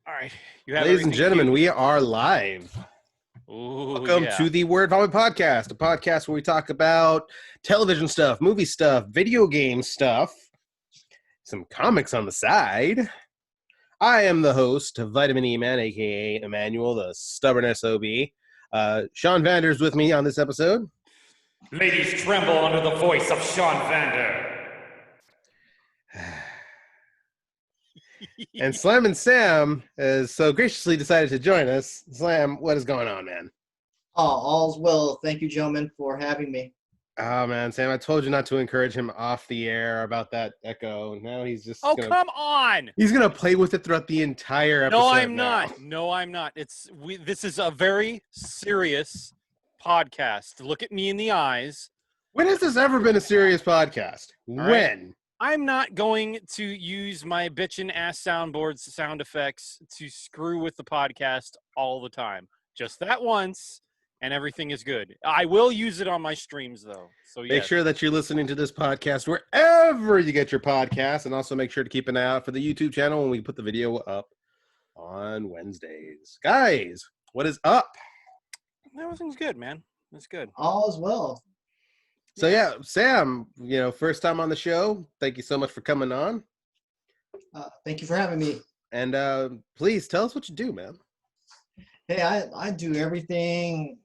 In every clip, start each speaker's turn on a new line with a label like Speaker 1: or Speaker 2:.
Speaker 1: All right. You have
Speaker 2: Ladies and
Speaker 1: everything
Speaker 2: gentlemen,
Speaker 1: queued?
Speaker 2: we are live.
Speaker 1: Ooh,
Speaker 2: Welcome
Speaker 1: yeah.
Speaker 2: to the Word Vomit Podcast, a podcast where we talk about television stuff, movie stuff, video game stuff, some comics on the side. I am the host of Vitamin E-Man, a.k.a. Emmanuel, the stubborn SOB. Shawn Vander is with me on this episode.
Speaker 3: Ladies tremble under the voice of Shawn Vander.
Speaker 2: And Slammin Sam has so graciously decided to join us. Slam, what is going on, man?
Speaker 4: Oh, all's well. Thank you, gentlemen, for having me.
Speaker 2: Oh, man, Sam, I told you not to encourage him off the air about that echo. Now he's just
Speaker 1: come on.
Speaker 2: He's going to play with it throughout the entire episode.
Speaker 1: No, I'm
Speaker 2: now.
Speaker 1: not. No, I'm not. This is a very serious podcast. Look at me in the eyes.
Speaker 2: When has this ever been a serious podcast?
Speaker 1: All
Speaker 2: When?
Speaker 1: Right. I'm not going to use my bitchin' ass soundboards sound effects to screw with the podcast all the time. Just that once, and everything is good. I will use it on my streams, though. So yes.
Speaker 2: Make sure that you're listening to this podcast wherever you get your podcast, and also make sure to keep an eye out for the YouTube channel when we put the video up on Wednesdays. Guys, what is up?
Speaker 1: Everything's good, man. It's good.
Speaker 4: All is well.
Speaker 2: So yeah, Sam, first time on the show. Thank you so much for coming on.
Speaker 4: Thank you for having me.
Speaker 2: And please tell us what you do, man.
Speaker 4: Hey, I do everything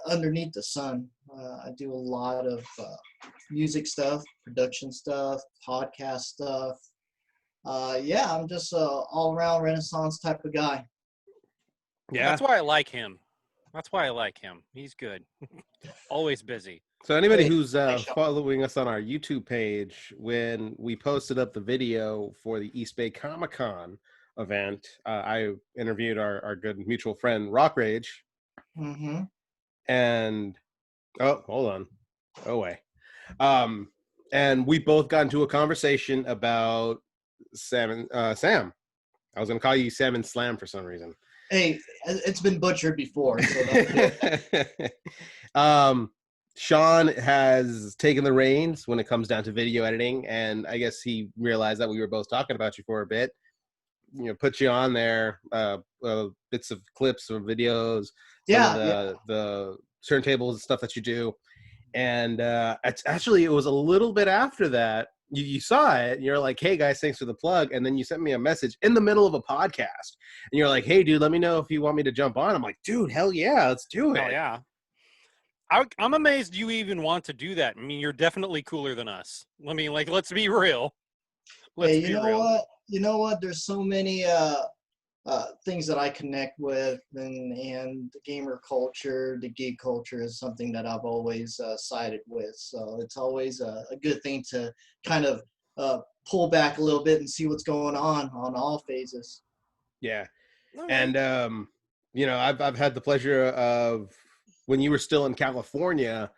Speaker 4: underneath the sun. I do a lot of music stuff, production stuff, podcast stuff. I'm just an all-around Renaissance type of guy.
Speaker 2: Yeah,
Speaker 1: that's why I like him. He's good. Always busy.
Speaker 2: So anybody who's following us on our YouTube page, when we posted up the video for the East Bay Comic-Con event, I interviewed our good mutual friend, Rock Rage.
Speaker 4: Mm-hmm.
Speaker 2: And, hold on. Oh, wait. And we both got into a conversation about Sam. I was going to call you Sam and Slam for some reason.
Speaker 4: Hey, it's been butchered before. So
Speaker 2: Shawn has taken the reins when it comes down to video editing, and I guess he realized that we were both talking about you for a bit. Put you on there, bits of clips or videos, the turntables and stuff that you do. And it was a little bit after that. You saw it, and you're like, hey, guys, thanks for the plug. And then you sent me a message in the middle of a podcast. And you're like, hey, dude, let me know if you want me to jump on. I'm like, dude, hell yeah, let's do it.
Speaker 1: Hell yeah. I'm amazed you even want to do that. I mean, you're definitely cooler than us. I mean, let's be real.
Speaker 4: What? You know what? There's so many things that I connect with, and the gamer culture, the geek culture is something that I've always sided with. So it's always a good thing to kind of pull back a little bit and see what's going on all phases.
Speaker 2: Yeah.
Speaker 1: Okay.
Speaker 2: And, I've had the pleasure of, when you were still in California,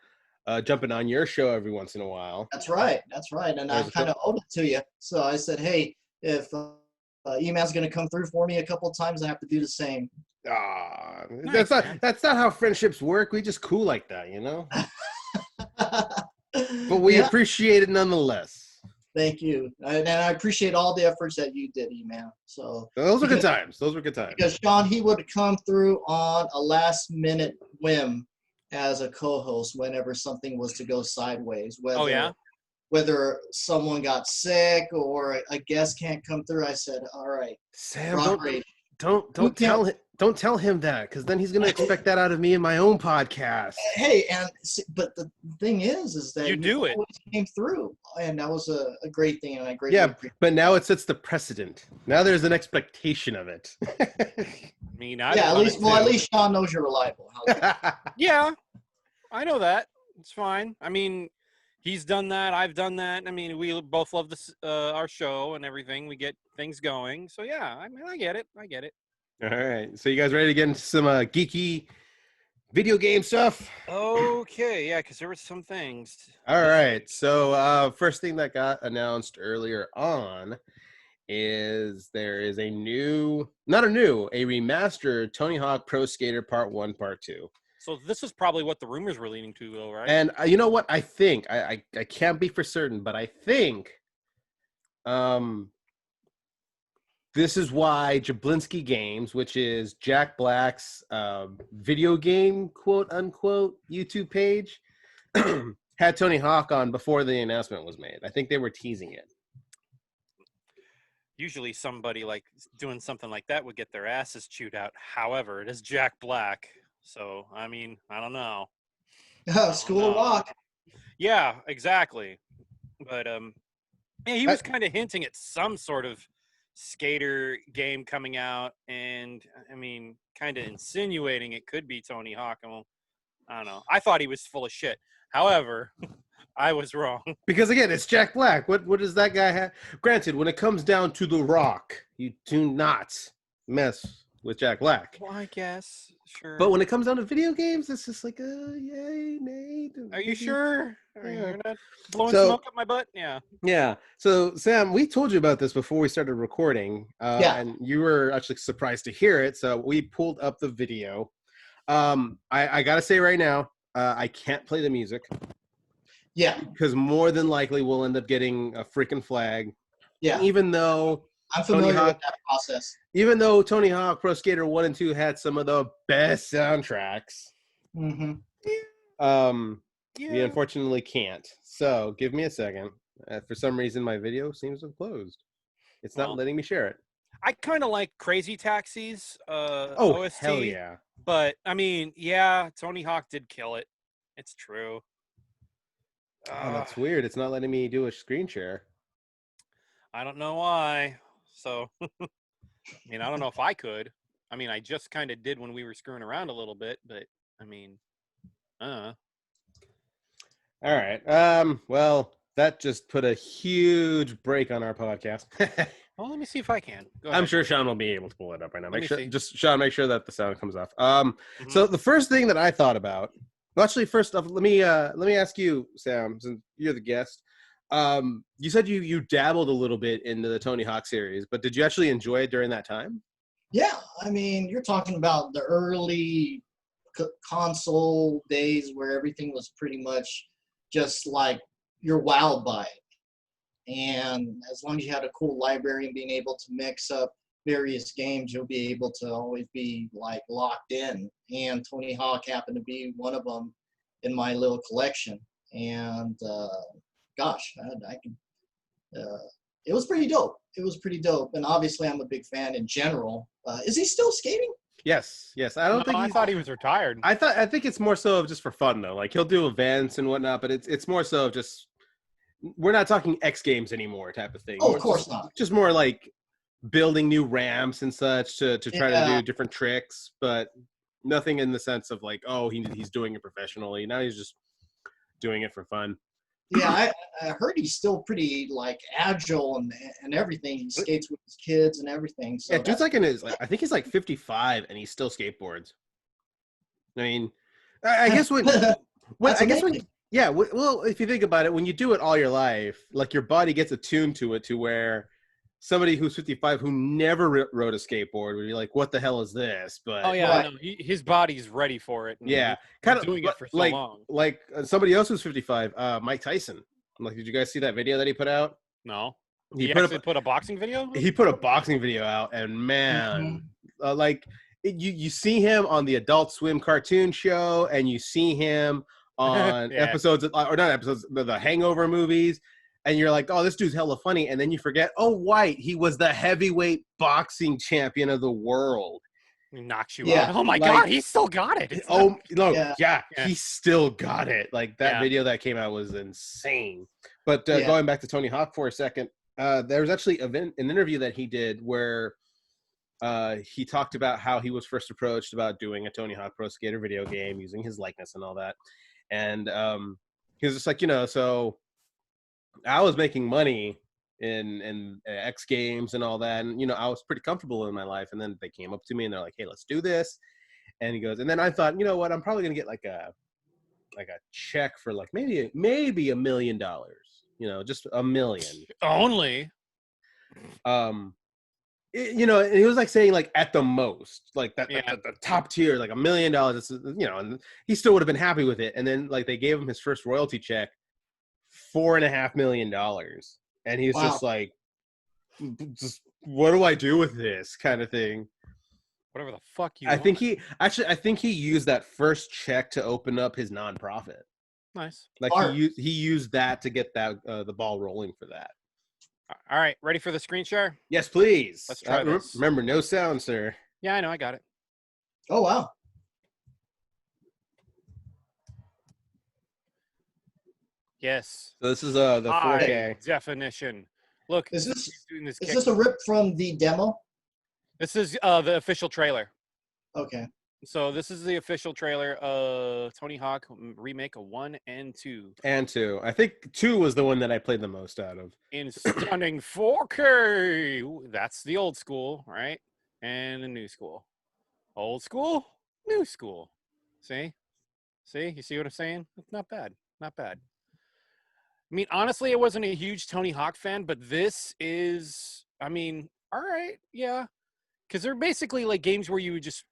Speaker 2: jumping on your show every once in a while.
Speaker 4: That's right. And I kind of owed it to you. So I said, hey, if E-Man's going to come through for me a couple of times, I have to do the same.
Speaker 2: Nice, that's not how friendships work. We just cool like that, But we appreciate it nonetheless.
Speaker 4: Thank you. And I appreciate all the efforts that you did, E-Man. So
Speaker 2: those were good times.
Speaker 4: Because Shawn, he would come through on a last-minute whim as a co-host whenever something was to go sideways. Whether someone got sick or a guest can't come through, I said, all right.
Speaker 2: Sam, don't tell him that, because then he's going to expect that out of me in my own podcast.
Speaker 4: Hey, but the thing is that
Speaker 1: you do it.
Speaker 4: Came through, and that was a great thing, and I greatly appreciate.
Speaker 2: But now it sets the precedent. Now there's an expectation of it.
Speaker 1: I mean,
Speaker 4: at least Shawn knows you're reliable.
Speaker 1: Yeah, I know that. It's fine. I mean, he's done that. I've done that. I mean, we both love this our show and everything. We get things going. So yeah, I mean, I get it.
Speaker 2: All right. So you guys ready to get into some geeky video game stuff?
Speaker 1: Okay. Yeah, because there were some things.
Speaker 2: All right. So first thing that got announced earlier on is there is a remastered Tony Hawk Pro Skater Part 1, Part 2.
Speaker 1: So this is probably what the rumors were leaning to, though, right?
Speaker 2: And you know what? I think, I can't be for certain, but I think This is why Jablinski Games, which is Jack Black's video game quote unquote YouTube page, had Tony Hawk on before the announcement was made. I think they were teasing it.
Speaker 1: Usually somebody like doing something like that would get their asses chewed out. However, it is Jack Black. So, I mean, I don't know.
Speaker 4: School of Rock.
Speaker 1: Yeah, exactly. But yeah, he was kind of hinting at some sort of skater game coming out, and I mean, kind of insinuating it could be Tony Hawk. Well, I don't know. I thought he was full of shit. However, I was wrong.
Speaker 2: Because again, it's Jack Black. What does that guy have? Granted, when it comes down to The Rock, you do not mess with Jack Black.
Speaker 1: Well, I guess, sure.
Speaker 2: But when it comes down to video games, it's just like, yay, Nate.
Speaker 1: Are you sure? You're not blowing smoke up my butt? Yeah.
Speaker 2: Yeah. So, Sam, we told you about this before we started recording, and you were actually surprised to hear it. So we pulled up the video. I got to say right now, I can't play the music.
Speaker 4: Yeah.
Speaker 2: Because more than likely we'll end up getting a freaking flag.
Speaker 4: Yeah.
Speaker 2: Even though
Speaker 4: I'm familiar with that process.
Speaker 2: Even though Tony Hawk Pro Skater 1 and 2 had some of the best soundtracks.
Speaker 4: Mm-hmm.
Speaker 2: We unfortunately can't. So give me a second. For some reason, my video seems to have closed. It's not letting me share it.
Speaker 1: I kind of like Crazy Taxi's
Speaker 2: OST. Hell yeah.
Speaker 1: But, I mean, yeah, Tony Hawk did kill it. It's true.
Speaker 2: Oh, that's weird. It's not letting me do a screen share.
Speaker 1: I don't know why. So, I mean, I don't know if I could. I mean, I just kind of did when we were screwing around a little bit, but, I mean, All
Speaker 2: right. Well, that just put a huge break on our podcast.
Speaker 1: Well, let me see if I can.
Speaker 2: I'm sure Sean will be able to pull it up right now. Sean, make sure that the sound comes off.
Speaker 1: Mm-hmm.
Speaker 2: So the first thing that I thought about, well, actually, first off, let me ask you, Sam, since you're the guest. You said you dabbled a little bit into the Tony Hawk series, but did you actually enjoy it during that time?
Speaker 4: Yeah, I mean, you're talking about the early console days where everything was pretty much just like you're wowed by it. And as long as you had a cool library and being able to mix up various games, you'll be able to always be like locked in. And Tony Hawk happened to be one of them in my little collection. And gosh, I can. It was pretty dope. It was pretty dope. And obviously, I'm a big fan in general. Is he still skating?
Speaker 2: Yes. I
Speaker 1: thought he was retired.
Speaker 2: I think it's more so just for fun though. Like he'll do events and whatnot, but it's more so just we're not talking X Games anymore type of thing.
Speaker 4: Oh, of course not.
Speaker 2: Just more like building new ramps and such to try to do different tricks, but nothing in the sense of like, oh, he's doing it professionally. Now he's just doing it for fun.
Speaker 4: Yeah, I heard he's still pretty like agile and everything. He skates with his kids and everything. So
Speaker 2: yeah, dude's like I think he's like 55 and he still skateboards. I mean, I guess well, if you think about it, when you do it all your life, like your body gets attuned to it to where somebody who's 55 who never rode a skateboard would be like, what the hell is this? But
Speaker 1: I know. His body's ready for it.
Speaker 2: Yeah, kind of
Speaker 1: doing it for so long.
Speaker 2: Like somebody else who's 55, Mike Tyson. Like, did you guys see that video that he put out?
Speaker 1: No. He put a boxing video?
Speaker 2: He put a boxing video out, and man, you see him on the Adult Swim cartoon show, and you see him on episodes, or not episodes, the Hangover movies, and you're like, oh, this dude's hella funny, and then you forget, he was the heavyweight boxing champion of the world.
Speaker 1: He knocks you out. Oh my God, he still got it. He still got it. Like that video that came out was insane. But going back to Tony Hawk for a second, there was actually an interview that he did where he talked about how he was first approached about doing a Tony Hawk Pro Skater video game using his likeness and all that. And he was just like, so I was making money in X Games and all that, and I was pretty comfortable in my life. And then they came up to me and they're like, "Hey, let's do this." And he goes, and then I thought, you know what? I'm probably gonna get like a check for like maybe $1 million. Just $1 million only.
Speaker 2: And he was like saying like at the most, like that the top tier, like $1 million. And he still would have been happy with it. And then like they gave him his first royalty check, $4.5 million. And he's just like, just what do I do with this kind of thing.
Speaker 1: Whatever the fuck you
Speaker 2: I
Speaker 1: want.
Speaker 2: think he used that first check to open up his nonprofit.
Speaker 1: Nice.
Speaker 2: Like he used that to get that the ball rolling for that.
Speaker 1: All right, ready for the screen share?
Speaker 2: Yes, please.
Speaker 1: Let's try this.
Speaker 2: Remember, no sound, sir.
Speaker 1: Yeah, I know, I got it.
Speaker 4: Oh wow.
Speaker 1: Yes.
Speaker 2: So this is the 4K
Speaker 1: high definition. Look,
Speaker 4: Is
Speaker 1: he's doing this.
Speaker 4: this a rip from the demo?
Speaker 1: This is the official trailer.
Speaker 4: Okay.
Speaker 1: So this is the official trailer of Tony Hawk remake of 1 and 2.
Speaker 2: And 2. I think 2 was the one that I played the most out of.
Speaker 1: In stunning 4K. Ooh, that's the old school, right? And the new school. Old school, new school. See? You see what I'm saying? It's not bad. Not bad. I mean, honestly, I wasn't a huge Tony Hawk fan, but this is, I mean, all right, yeah. Because they're basically like games where you would just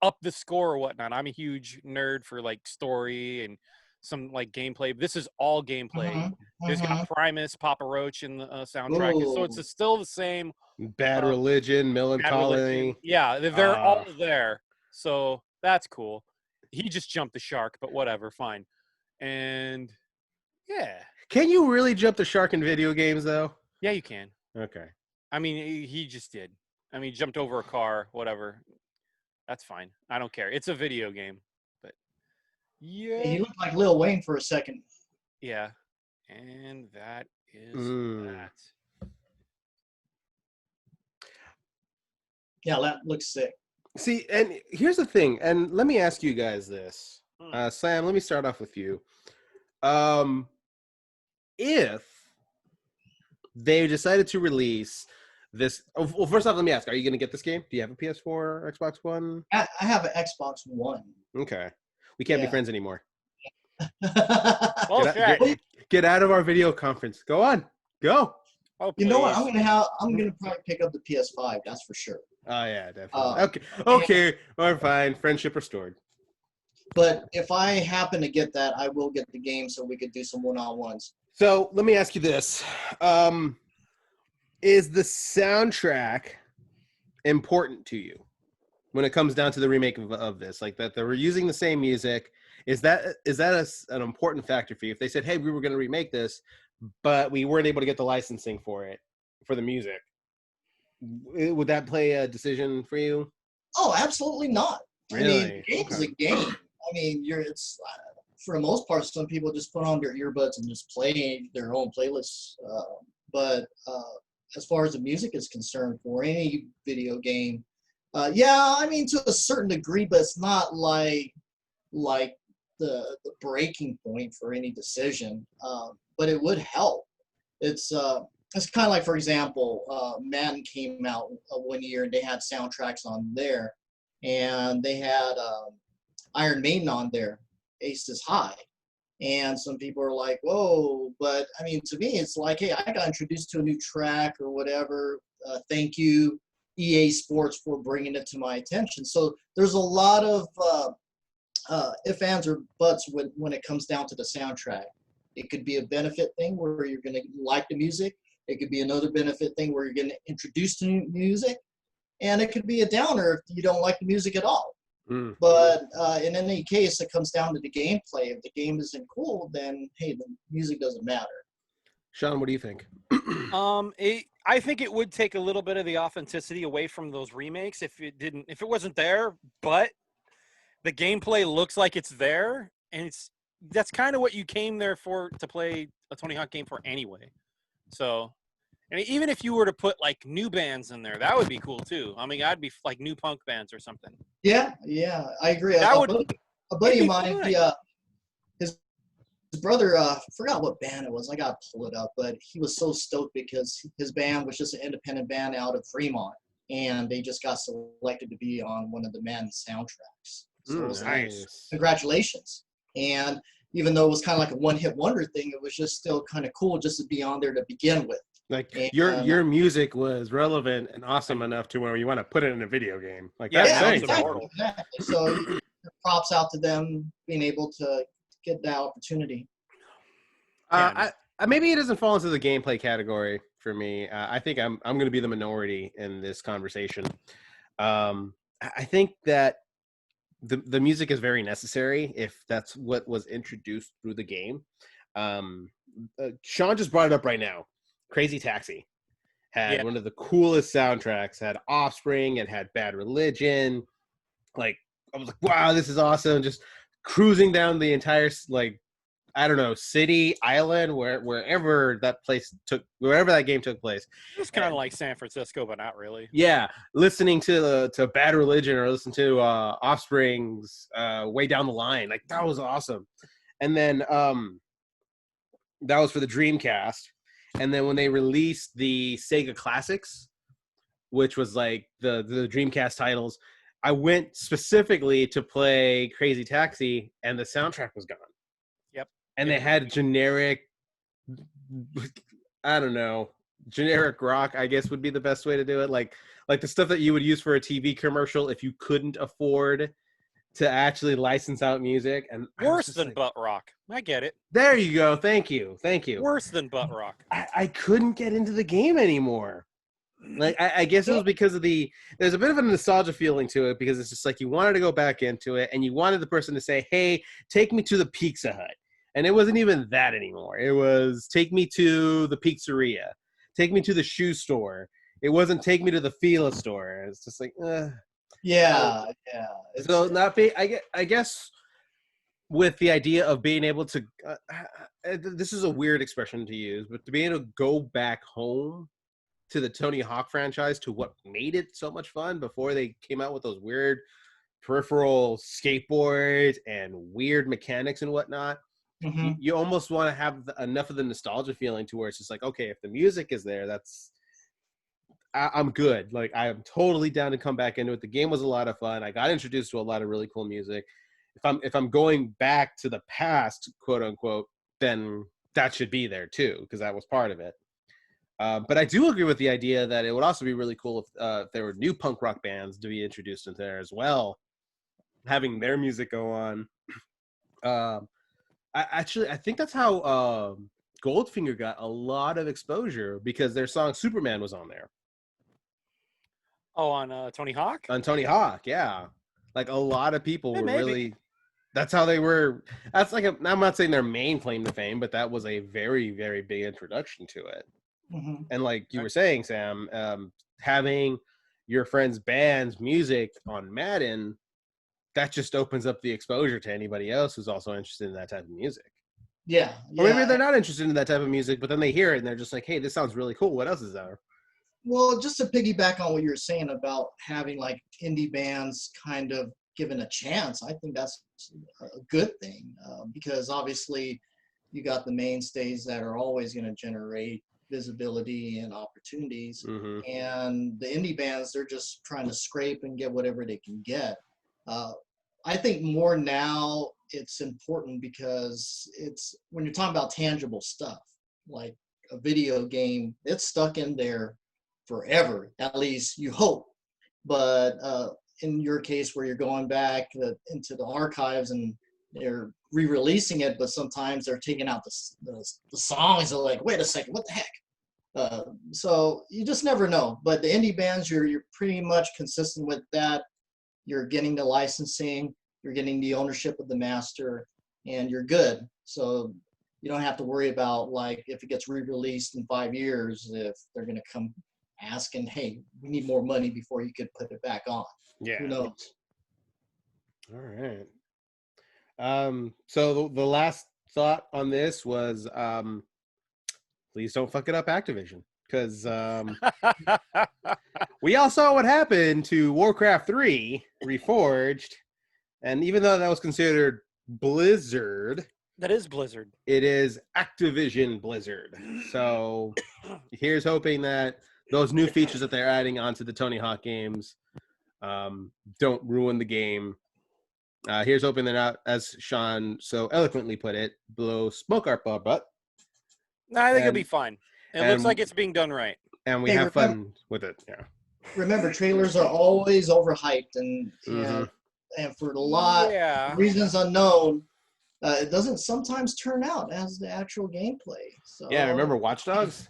Speaker 1: up the score or whatnot. I'm a huge nerd for like story and some like gameplay. This is all gameplay. There's got Primus, Papa Roach in the soundtrack. So it's still the same.
Speaker 2: Bad Religion, Melancholy.
Speaker 1: Yeah, they're all there. So that's cool. He just jumped the shark, but whatever, fine. And yeah.
Speaker 2: Can you really jump the shark in video games, though?
Speaker 1: Yeah, you can.
Speaker 2: Okay.
Speaker 1: I mean, he just did. I mean, jumped over a car, whatever. That's fine. I don't care. It's a video game. But yeah.
Speaker 4: He looked like Lil Wayne for a second.
Speaker 1: Yeah. And that is that.
Speaker 4: Yeah, that looks sick.
Speaker 2: See, and here's the thing, and let me ask you guys this. Sam, let me start off with you. If they decided to release this, well, first off, let me ask: are you going to get this game? Do you have a PS4 or Xbox One?
Speaker 4: I have an Xbox One.
Speaker 2: Okay, we can't be friends anymore. Get out of our video conference. Go on, go.
Speaker 1: Oh,
Speaker 4: you know what? I'm gonna probably pick up the PS5. That's for sure.
Speaker 2: Oh yeah, definitely. Okay, we're fine. Friendship restored.
Speaker 4: But if I happen to get that, I will get the game so we could do some one-on-ones.
Speaker 2: So let me ask you this. Is the soundtrack important to you when it comes down to the remake of this? Like that they're using the same music. Is that an important factor for you? If they said, hey, we were going to remake this, but we weren't able to get the licensing for the music, would that play a decision for you?
Speaker 4: Oh, absolutely not.
Speaker 2: Really?
Speaker 4: I mean, the game's a game. I mean, it's for the most part, some people just put on their earbuds and just play their own playlists. But as far as the music is concerned, for any video game, yeah, I mean, to a certain degree, but it's not like the breaking point for any decision. But it would help. It's kind of like, for example, Madden came out one year and they had soundtracks on there, and they had Iron Maiden on there, Aces High. And some people are like, whoa, but I mean, to me, it's like, hey, I got introduced to a new track or whatever. Thank you, EA Sports, for bringing it to my attention. So there's a lot of ifs, ands, or buts when it comes down to the soundtrack. It could be a benefit thing where you're going to like the music. It could be another benefit thing where you're getting introduced to new music. And it could be a downer if you don't like the music at all. But in any case, it comes down to the gameplay. If the game isn't cool, then, hey, the music doesn't matter.
Speaker 2: Sean, what do you think?
Speaker 1: I think it would take a little bit of the authenticity away from those remakes if it wasn't there, but the gameplay looks like it's there, and that's kind of what you came there for, to play a Tony Hawk game for anyway. So, and even if you were to put like new bands in there, that would be cool too. I mean, I'd be like new punk bands or something.
Speaker 4: Yeah, I agree. A buddy of mine, his brother, forgot what band it was. I got to pull it up, but he was so stoked because his band was just an independent band out of Fremont, and they just got selected to be on one of the Madden soundtracks. So it was
Speaker 2: nice.
Speaker 4: Like, congratulations. And even though it was kind of like a one-hit wonder thing, it was just still kind of cool just to be on there to begin with.
Speaker 2: Like your music was relevant and awesome enough to where you want to put it in a video game. Like
Speaker 1: yeah,
Speaker 2: that's saying
Speaker 4: exactly. So props out to them being able to get that opportunity.
Speaker 2: Maybe it doesn't fall into the gameplay category. for me. I think I'm going to be the minority in this conversation. I think that the music is very necessary if that's what was introduced through the game. Sean just brought it up right now. Crazy Taxi had one of the coolest soundtracks. Had Offspring. It had Bad Religion. Like, I was like, wow, this is awesome. Just cruising down the entire, like, I don't know, city, island, wherever that game took place.
Speaker 1: It was kind of like San Francisco, but not really.
Speaker 2: Yeah, listening to Bad Religion or listen to Offspring's Way Down the Line, like that was awesome. And then that was for the Dreamcast. And then when they released the Sega Classics, which was like the Dreamcast titles, I went specifically to play Crazy Taxi, and the soundtrack was gone.
Speaker 1: Yep.
Speaker 2: And they had generic, I don't know, generic rock, I guess would be the best way to do it. Like the stuff that you would use for a TV commercial if you couldn't afford to actually license out music. And
Speaker 1: worse than butt rock. I get it.
Speaker 2: There you go. Thank you.
Speaker 1: Worse than butt rock.
Speaker 2: I couldn't get into the game anymore. Like, I guess it was because of there's a bit of a nostalgia feeling to it, because it's just like you wanted to go back into it and you wanted the person to say, hey, take me to the Pizza Hut. And it wasn't even that anymore. It was take me to the pizzeria, take me to the shoe store. It wasn't take me to the Fila store. It's just like,
Speaker 4: yeah.
Speaker 2: So I guess with the idea of being able to, this is a weird expression to use, but to be able to go back home to the Tony Hawk franchise, to what made it so much fun before they came out with those weird peripheral skateboards and weird mechanics and whatnot.
Speaker 4: Mm-hmm.
Speaker 2: You almost want to have enough of the nostalgia feeling to where it's just like, okay, if the music is there, I'm good. Like, I am totally down to come back into it. The game was a lot of fun. I got introduced to a lot of really cool music. If I'm going back to the past, quote unquote, then that should be there too, because that was part of it. But I do agree with the idea that it would also be really cool if there were new punk rock bands to be introduced into there as well, having their music go on. I think that's how Goldfinger got a lot of exposure, because their song Superman was on there.
Speaker 1: Oh, on Tony Hawk?
Speaker 2: On Tony Hawk, yeah. Like, a lot of people were
Speaker 1: maybe.
Speaker 2: really... That's how they were... That's like I'm not saying their main claim to fame, but that was a very, very big introduction to it.
Speaker 4: Mm-hmm.
Speaker 2: And like you were saying, Sam, having your friend's band's music on Madden, that just opens up the exposure to anybody else who's also interested in that type of music.
Speaker 4: Yeah.
Speaker 2: Or maybe they're not interested in that type of music, but then they hear it and they're just like, hey, this sounds really cool. What else is there?
Speaker 4: Well, just to piggyback on what you were saying about having like indie bands kind of given a chance, I think that's a good thing, because obviously you got the mainstays that are always going to generate visibility and opportunities.
Speaker 2: Mm-hmm.
Speaker 4: And the indie bands, they're just trying to scrape and get whatever they can get. I think more now it's important, because it's when you're talking about tangible stuff like a video game, it's stuck in there forever, at least you hope. But in your case, where you're going back into the archives and they're re-releasing it, but sometimes they're taking out the songs. They're like, wait a second, what the heck? So you just never know. But the indie bands, you're pretty much consistent with that. You're getting the licensing, you're getting the ownership of the master, and you're good. So you don't have to worry about, like, if it gets re-released in 5 years, if they're going to come asking, hey, we need more money before you could put it back on.
Speaker 2: Yeah.
Speaker 4: Who knows?
Speaker 2: All right. So the last thought on this was, please don't fuck it up, Activision, because we all saw what happened to Warcraft 3 Reforged, and even though that was considered Blizzard,
Speaker 1: that is Blizzard.
Speaker 2: It is Activision Blizzard. So here's hoping that those new features that they're adding onto the Tony Hawk games don't ruin the game. Here's hoping they're not, as Sean so eloquently put it, blow smoke up our butt.
Speaker 1: No, I think it'll be fine. It looks like it's being done right.
Speaker 2: And we have fun with it. Yeah.
Speaker 4: Remember, trailers are always overhyped, and for a lot of reasons unknown, it doesn't sometimes turn out as the actual gameplay. So
Speaker 2: yeah, remember Watch Dogs?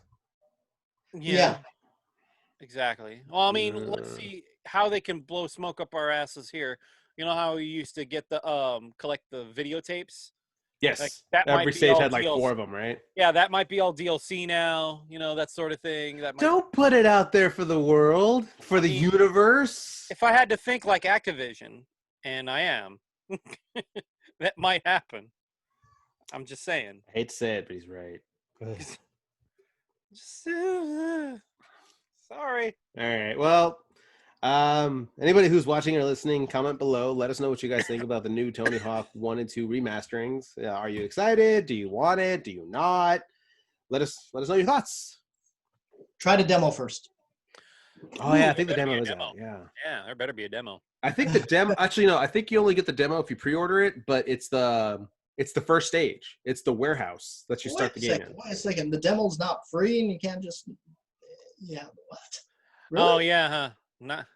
Speaker 4: Yeah.
Speaker 1: Exactly. Well, I mean, let's see how they can blow smoke up our asses here. You know how we used to get the collect the videotapes? Like
Speaker 2: Yes.
Speaker 1: that might
Speaker 2: Every
Speaker 1: be
Speaker 2: stage
Speaker 1: all
Speaker 2: had like 4
Speaker 1: DLC.
Speaker 2: of them, right?
Speaker 1: Yeah, that might be all DLC now. You know, that sort of thing. That might.
Speaker 2: Don't put it out there for the world, for
Speaker 1: I
Speaker 2: the
Speaker 1: mean,
Speaker 2: universe.
Speaker 1: if I had to think like Activision, and I am, that might happen. I'm just saying.
Speaker 2: I hate to say it, but he's right.
Speaker 1: Just, sorry.
Speaker 2: All right. Well, anybody who's watching or listening, comment below. Let us know what you guys think about the new Tony Hawk 1 and 2 remasterings. Are you excited? Do you want it? Do you not? Let us know your thoughts.
Speaker 4: Try the demo first.
Speaker 2: Oh yeah, I
Speaker 1: There
Speaker 2: think the
Speaker 1: better be
Speaker 2: demo
Speaker 1: a
Speaker 2: is
Speaker 1: demo.
Speaker 2: out. Yeah.
Speaker 1: Yeah, there better be a demo.
Speaker 2: I think the demo actually no, I think you only get the demo if you pre-order it, but it's the first stage. It's the warehouse that you start the game in.
Speaker 4: Wait a second. The demo's not free, and you can't just. Yeah. What? Really?
Speaker 1: Oh yeah, huh? Not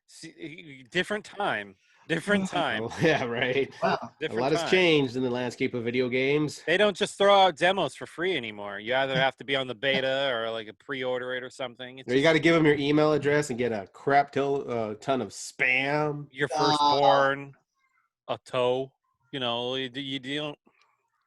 Speaker 1: see, different time. Different time.
Speaker 2: Oh, yeah, right.
Speaker 4: Wow.
Speaker 1: Different
Speaker 2: A lot has
Speaker 1: time.
Speaker 2: changed in the landscape of video games.
Speaker 1: They don't just throw out demos for free anymore. You either have to be on the beta or like a pre-order it or something. It's
Speaker 2: Or you got to give them your email address and get a crap ton of spam.
Speaker 1: your firstborn, a toe. You know, you don't.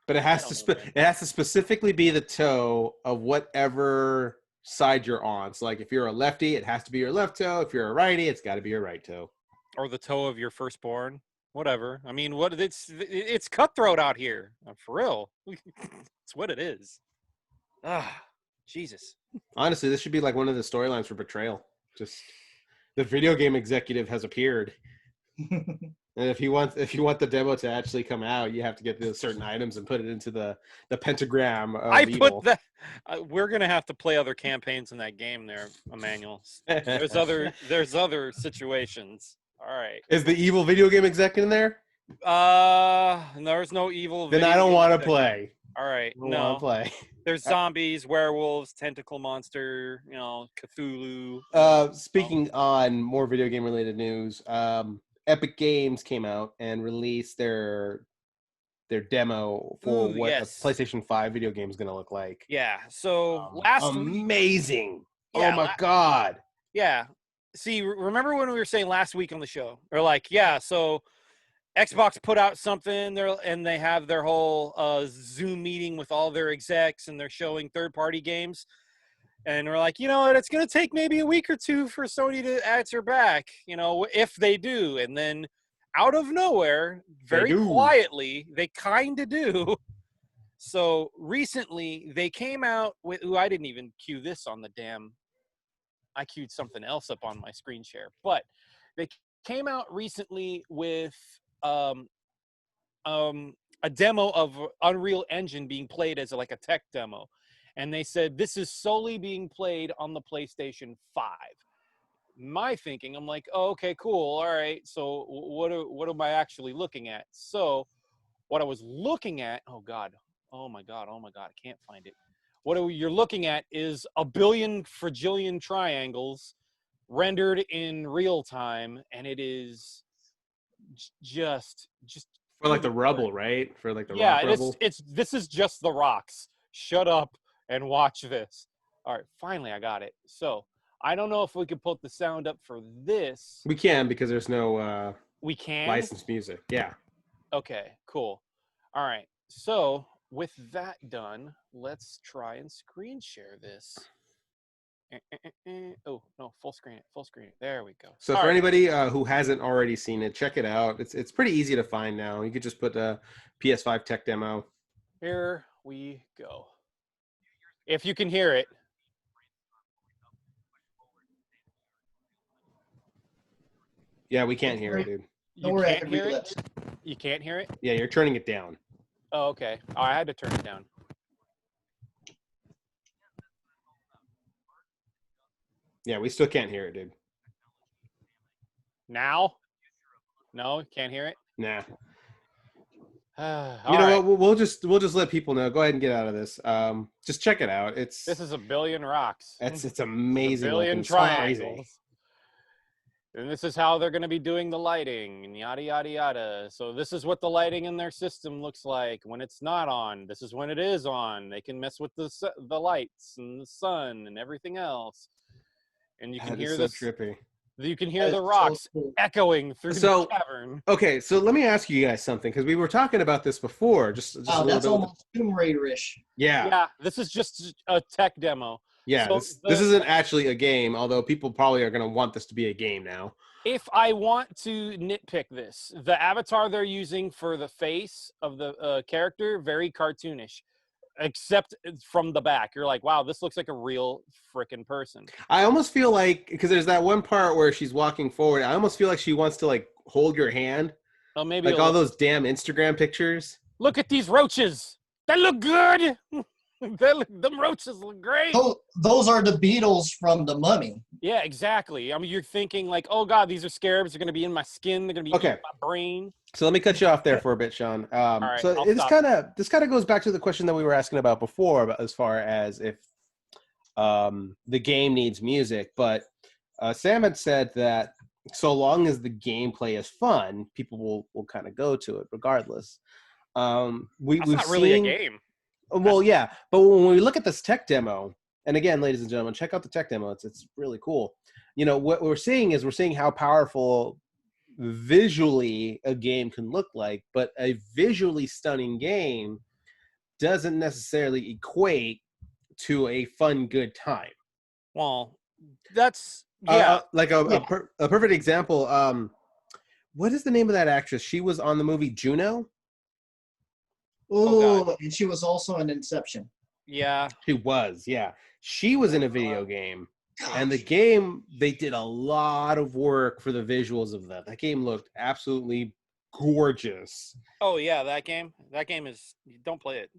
Speaker 2: But it has to specifically be the toe of whatever side you're on. So like if you're a lefty, it has to be your left toe. If you're a righty, it's got to be your right toe.
Speaker 1: Or the toe of your firstborn. Whatever. I mean, it's cutthroat out here. For real. It's what it is. Ah, Jesus.
Speaker 2: Honestly, this should be like one of the storylines for Betrayal. Just the video game executive has appeared. And if you want the demo to actually come out, you have to get those certain items and put it into the pentagram of evil.
Speaker 1: Put that. We're gonna have to play other campaigns in that game, there, Emmanuel. There's other situations. All right.
Speaker 2: Is the evil video game exec in there?
Speaker 1: There's no evil.
Speaker 2: Then I don't want to play.
Speaker 1: All right.
Speaker 2: I don't want to play.
Speaker 1: There's zombies, werewolves, tentacle monster, you know, Cthulhu.
Speaker 2: Speaking on more video game related news, Epic Games came out and released their demo for what a PlayStation 5 video game is going to look like.
Speaker 1: Yeah. So
Speaker 2: amazing.
Speaker 1: Yeah,
Speaker 2: oh my god.
Speaker 1: Yeah. See, remember when we were saying last week on the show? Or like, yeah, so Xbox put out something there and they have their whole Zoom meeting with all their execs and they're showing third-party games. And we're like, you know what, it's going to take maybe a week or two for Sony to answer back, you know, if they do. And then out of nowhere, very quietly, they kind of do. So recently, they came out with, I didn't even cue this on the damn, I queued something else up on my screen share. But they came out recently with a demo of Unreal Engine being played as like a tech demo. And they said, this is solely being played on the PlayStation 5. My thinking, I'm like, oh, okay, cool. All right. So what am I actually looking at? So what I was looking at, oh my God, I can't find it. What you're looking at is a billion fragillion triangles rendered in real time. And it is just
Speaker 2: for like the rubble, right? For like the rock rubble.
Speaker 1: This is just the rocks. Shut up and watch this. All right, finally I got it. So I don't know if we can put the sound up for this.
Speaker 2: We can because there's no
Speaker 1: we can
Speaker 2: licensed music. Yeah.
Speaker 1: Okay, cool. All right. So with that done, let's try and screen share this. Oh no, full screen it. There we go.
Speaker 2: So for anybody who hasn't already seen it, check it out. It's pretty easy to find now. You could just put a PS5 tech demo.
Speaker 1: Here we go. If you can hear it.
Speaker 2: Yeah, we can't hear it, dude.
Speaker 1: You can't hear it? You can't hear it?
Speaker 2: Yeah, you're turning it down.
Speaker 1: Oh, okay. Oh, I had to turn it down.
Speaker 2: Yeah, we still can't hear it, dude.
Speaker 1: Now? No, can't hear it?
Speaker 2: Nah.
Speaker 1: You
Speaker 2: know what? We'll just let people know. Go ahead and get out of this. Just check it out. This
Speaker 1: is a billion rocks.
Speaker 2: It's amazing.
Speaker 1: A billion triangles. and this is how they're going to be doing the lighting and yada, yada, yada. So this is what the lighting in their system looks like when it's not on. This is when it is on. They can mess with the lights and the sun and everything else. And you can
Speaker 2: That
Speaker 1: hear
Speaker 2: is so
Speaker 1: this.
Speaker 2: trippy.
Speaker 1: You can hear
Speaker 4: That
Speaker 1: the
Speaker 4: is so
Speaker 1: rocks
Speaker 4: cool.
Speaker 1: echoing through the cavern.
Speaker 2: Okay, so let me ask you guys something, because we were talking about this before, just a little
Speaker 4: That's
Speaker 2: bit.
Speaker 4: almost Tomb Raider-ish.
Speaker 2: Yeah.
Speaker 1: Yeah, this is just a tech demo.
Speaker 2: Yeah,
Speaker 1: So
Speaker 2: this isn't actually a game, although people probably are going to want this to be a game now.
Speaker 1: if I want to nitpick this, the avatar they're using for the face of the character, very cartoonish, except from the back. You're like, wow, this looks like a real freaking person.
Speaker 2: I almost feel like, because there's that one part where she's walking forward, I almost feel like she wants to like hold your hand,
Speaker 1: Oh, maybe
Speaker 2: like all those damn Instagram pictures.
Speaker 1: Look at these roaches. They look good. Them roaches look great.
Speaker 4: Those are the Beatles from The Mummy.
Speaker 1: Yeah, exactly. I mean, you're thinking like, oh God, these are scarabs. They're going to be in my skin. They're going to be in my brain.
Speaker 2: So let me cut you off there for a bit, Sean.
Speaker 1: right,
Speaker 2: So this kind of goes back to the question that we were asking about before, about as far as if the game needs music. But Sam had said that so long as the gameplay is fun, people will kind of go to it regardless. We've
Speaker 1: not really a game.
Speaker 2: Well, yeah, but when we look at this tech demo, and again, ladies and gentlemen, check out the tech demo. It's really cool. You know, what we're seeing how powerful visually a game can look like, but a visually stunning game doesn't necessarily equate to a fun, good time.
Speaker 1: Well, that's yeah.
Speaker 2: Like a perfect example. What is the name of that actress? She was on the movie Juno.
Speaker 4: Oh, and she was also in Inception.
Speaker 1: Yeah.
Speaker 2: She was, yeah. She was in a video game. And the game, they did a lot of work for the visuals of that. That game looked absolutely gorgeous.
Speaker 1: Oh, yeah, that game. That game is, don't play it.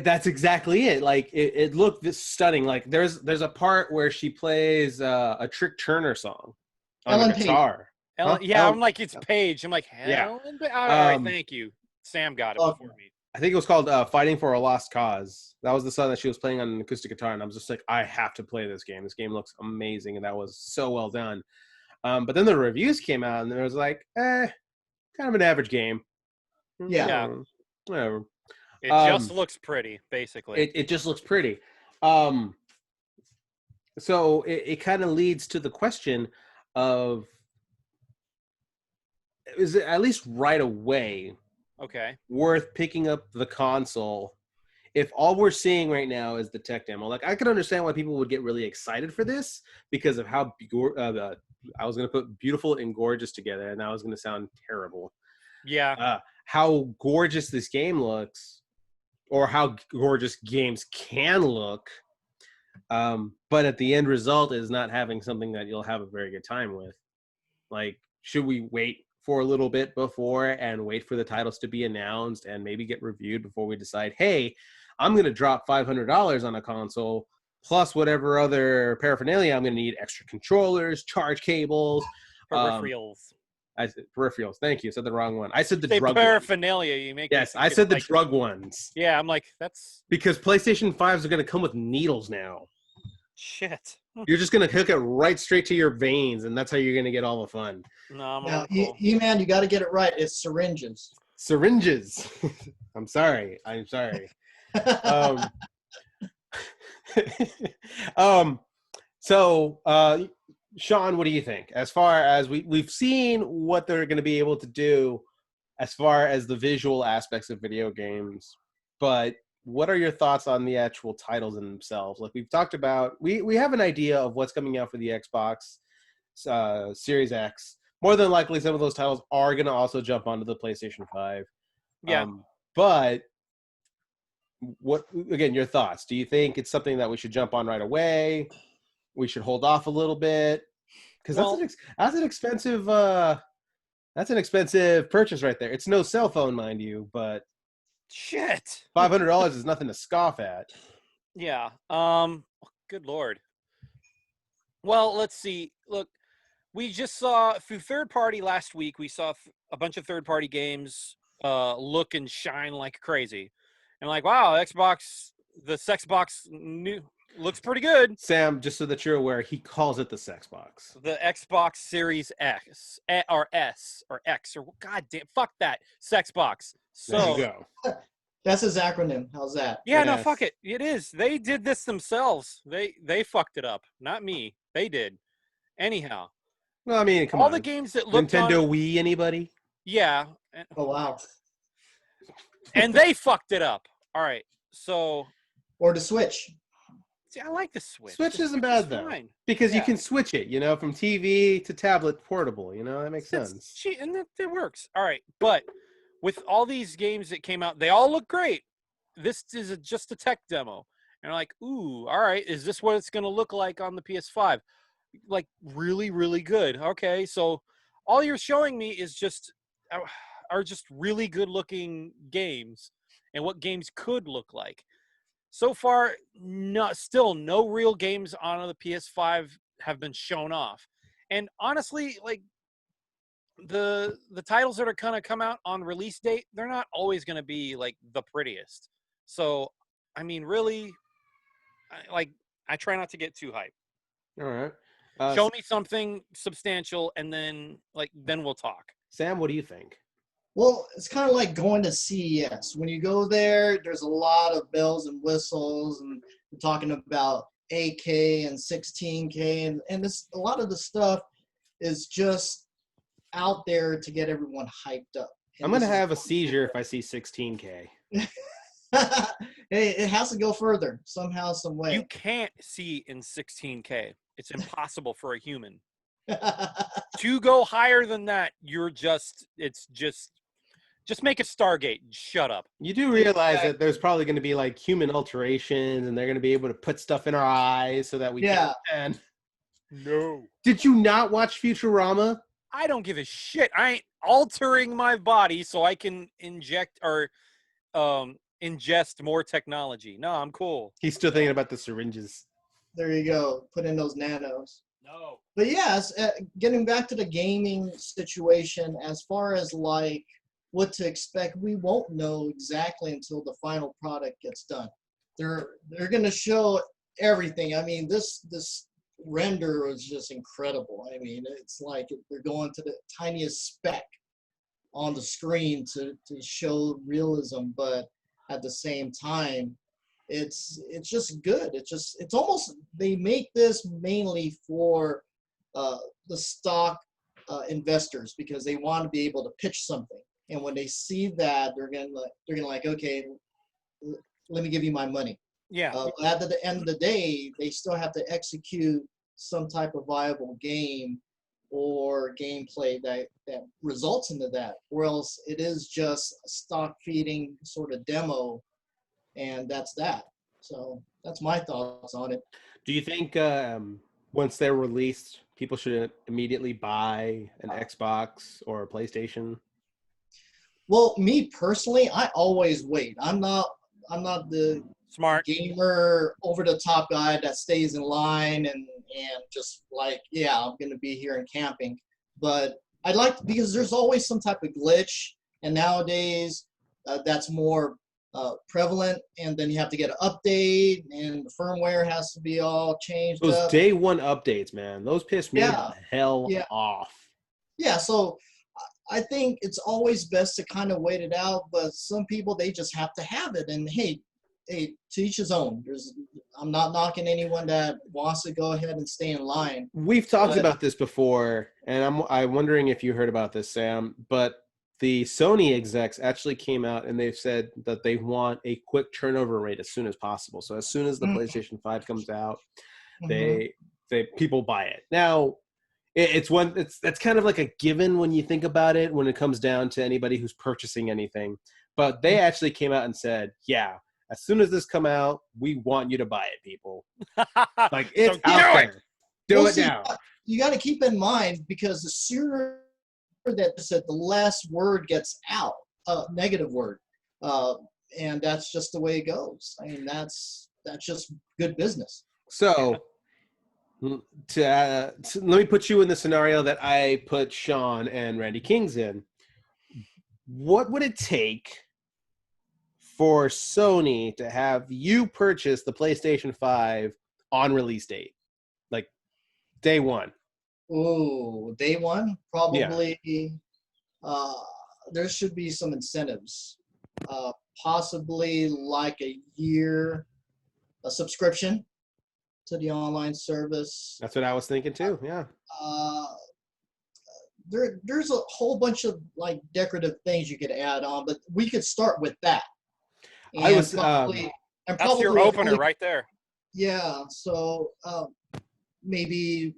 Speaker 2: That's exactly it. Like, it looked this stunning. Like, there's a part where she plays a Trick Turner song on
Speaker 4: Ellen
Speaker 2: the guitar.
Speaker 1: Ellen,
Speaker 2: Huh?
Speaker 1: I'm like, it's Paige. I'm like, Ellen? All right, thank you. Sam got it before me.
Speaker 2: I think it was called Fighting for a Lost Cause. That was the song that she was playing on an acoustic guitar, and I was just like, I have to play this game. This game looks amazing, and that was so well done. But then the reviews came out, and it was like, kind of an average game.
Speaker 4: Yeah.
Speaker 2: Whatever.
Speaker 1: It just looks pretty, basically.
Speaker 2: It just looks pretty. So it kind of leads to the question of, is it at least right away worth picking up the console if all we're seeing right now is the tech demo? Like, I could understand why people would get really excited for this because of how I was going to put beautiful and gorgeous together, and that was going to sound terrible.
Speaker 1: Yeah.
Speaker 2: How gorgeous this game looks, or how gorgeous games can look, but at the end result is not having something that you'll have a very good time with. Like, should we wait for a little bit before and wait for the titles to be announced and maybe get reviewed before we decide, hey, I'm going to drop $500 on a console plus whatever other paraphernalia I'm going to need, extra controllers, charge cables.
Speaker 1: Peripherals.
Speaker 2: Peripherals. Thank you. I said the wrong one. I said the
Speaker 1: drug paraphernalia. You make
Speaker 2: yes, I said the drug ones.
Speaker 1: Yeah, I'm like, that's...
Speaker 2: Because PlayStation 5s are going to come with needles now.
Speaker 1: Shit.
Speaker 2: You're just going to hook it right straight to your veins, and that's how you're going to get all the fun.
Speaker 1: No,
Speaker 4: now, E-Man, you got to get it right. It's syringes.
Speaker 2: Syringes. I'm sorry. So, Sean, what do you think? As far as we've seen what they're going to be able to do as far as the visual aspects of video games, but what are your thoughts on the actual titles in themselves? Like we've talked about, we have an idea of what's coming out for the Xbox Series X. More than likely, some of those titles are going to also jump onto the PlayStation 5.
Speaker 1: Yeah.
Speaker 2: But what, again, your thoughts? Do you think it's something that we should jump on right away? We should hold off a little bit? Because that's an expensive purchase right there. It's no cell phone, mind you, but
Speaker 1: shit,
Speaker 2: $500 is nothing to scoff at.
Speaker 1: Yeah. Good Lord. Well, let's see. Look, we just saw through third party last week. We saw a bunch of third party games look and shine like crazy, and like, wow, Xbox, the Sexbox new Looks pretty good.
Speaker 2: Sam, just so that you're aware, he calls it the sex box.
Speaker 1: The Xbox Series X or S or X or god damn, fuck that sex box.
Speaker 2: There you
Speaker 1: So
Speaker 2: go.
Speaker 4: That's his acronym. How's that?
Speaker 1: yeah, no,
Speaker 2: Yes.
Speaker 1: fuck it. It is. They did this themselves. They fucked it up, not me. They did. Anyhow,
Speaker 2: Well, I mean, come
Speaker 1: all
Speaker 2: on.
Speaker 1: the games that looked
Speaker 2: Nintendo
Speaker 1: on,
Speaker 2: Wii, anybody?
Speaker 1: yeah,
Speaker 4: Oh wow.
Speaker 1: and they fucked it up. All right, so
Speaker 4: Or the Switch.
Speaker 1: see, I like the Switch.
Speaker 2: Switch
Speaker 1: The
Speaker 2: isn't
Speaker 1: Switch
Speaker 2: bad
Speaker 1: is
Speaker 2: though,
Speaker 1: fine.
Speaker 2: because you
Speaker 1: Yeah.
Speaker 2: can switch it, from TV to tablet portable. That makes sense.
Speaker 1: And it works. All right, but with all these games that came out, they all look great. This is just a tech demo, and I'm like, ooh, all right, is this what it's going to look like on the PS5? Like really, really good. Okay, so all you're showing me is are just really good looking games and what games could look like. So far, still no real games on the PS5 have been shown off. And honestly, like the titles that are going to come out on release date, they're not always going to be like the prettiest. So, I mean, really, I try not to get too hyped.
Speaker 2: All right.
Speaker 1: Show me something substantial, and then we'll talk.
Speaker 2: Sam, what do you think?
Speaker 4: Well, it's kind of like going to CES. When you go there, there's a lot of bells and whistles, and we're talking about 8K and 16K, and this a lot of the stuff is just out there to get everyone hyped up.
Speaker 2: I'm going to have a seizure if I see 16K.
Speaker 4: It has to go further somehow, some way.
Speaker 1: You can't see in 16K. It's impossible for a human. To go higher than that, it's just make a Stargate. Shut up.
Speaker 2: You do realize that there's probably going to be like human alterations, and they're going to be able to put stuff in our eyes so that we can.
Speaker 1: No.
Speaker 2: Did you not watch Futurama?
Speaker 1: I don't give a shit. I ain't altering my body so I can inject or ingest more technology. No, I'm cool.
Speaker 2: He's still thinking about the syringes.
Speaker 4: There you go. Put in those nanos.
Speaker 1: No.
Speaker 4: But yes, getting back to the gaming situation, as far as like what to expect, we won't know exactly until the final product gets done. They're going to show everything. I mean, this render was just incredible. I mean, it's like they're going to the tiniest speck on the screen to show realism, but at the same time, it's just good. It's almost, they make this mainly for the stock investors, because they want to be able to pitch something, and when they see that, they're gonna like, okay, let me give you my money.
Speaker 1: Yeah.
Speaker 4: At the end of the day, they still have to execute some type of viable game or gameplay that results into that, or else it is just a stock feeding sort of demo, and that's that. So that's my thoughts on it.
Speaker 2: Do you think once they're released, people should immediately buy an Xbox or a PlayStation?
Speaker 4: Well, me personally, I always wait. I'm not the
Speaker 1: Smart.
Speaker 4: gamer over the top guy that stays in line and just like, yeah, I'm gonna be here and camping. But I like, because there's always some type of glitch, and nowadays that's more prevalent, and then you have to get an update, and the firmware has to be all changed
Speaker 2: Those
Speaker 4: up.
Speaker 2: day one updates, man, those piss me the hell off.
Speaker 4: Yeah, so I think it's always best to kind of wait it out, but some people, they just have to have it, and hey, to each his own. I'm not knocking anyone that wants to go ahead and stay in line.
Speaker 2: We've talked about this before, and I'm wondering if you heard about this, Sam, but the Sony execs actually came out and they've said that they want a quick turnover rate as soon as possible. So as soon as the PlayStation 5 comes out, people buy it. Now, that's kind of like a given when you think about it, when it comes down to anybody who's purchasing anything. But they actually came out and said, yeah, as soon as this come out, we want you to buy it, people. Like, it's out there. Do it now.
Speaker 4: You got to keep in mind, because the sooner that said, the less word gets out, negative word, and that's just the way it goes. I mean, that's just good business.
Speaker 2: So, let me put you in the scenario that I put Shawn and Randy Kings in. What would it take for Sony to have you purchase the PlayStation 5 on release date, like day one.
Speaker 4: Ooh, day one, probably.
Speaker 2: Yeah.
Speaker 4: There should be some incentives, possibly like a year, a subscription to the online service.
Speaker 2: That's what I was thinking too. Yeah.
Speaker 4: There's a whole bunch of like decorative things you could add on, but we could start with that. And
Speaker 2: I was
Speaker 1: That's your opener right there.
Speaker 4: Yeah. So maybe,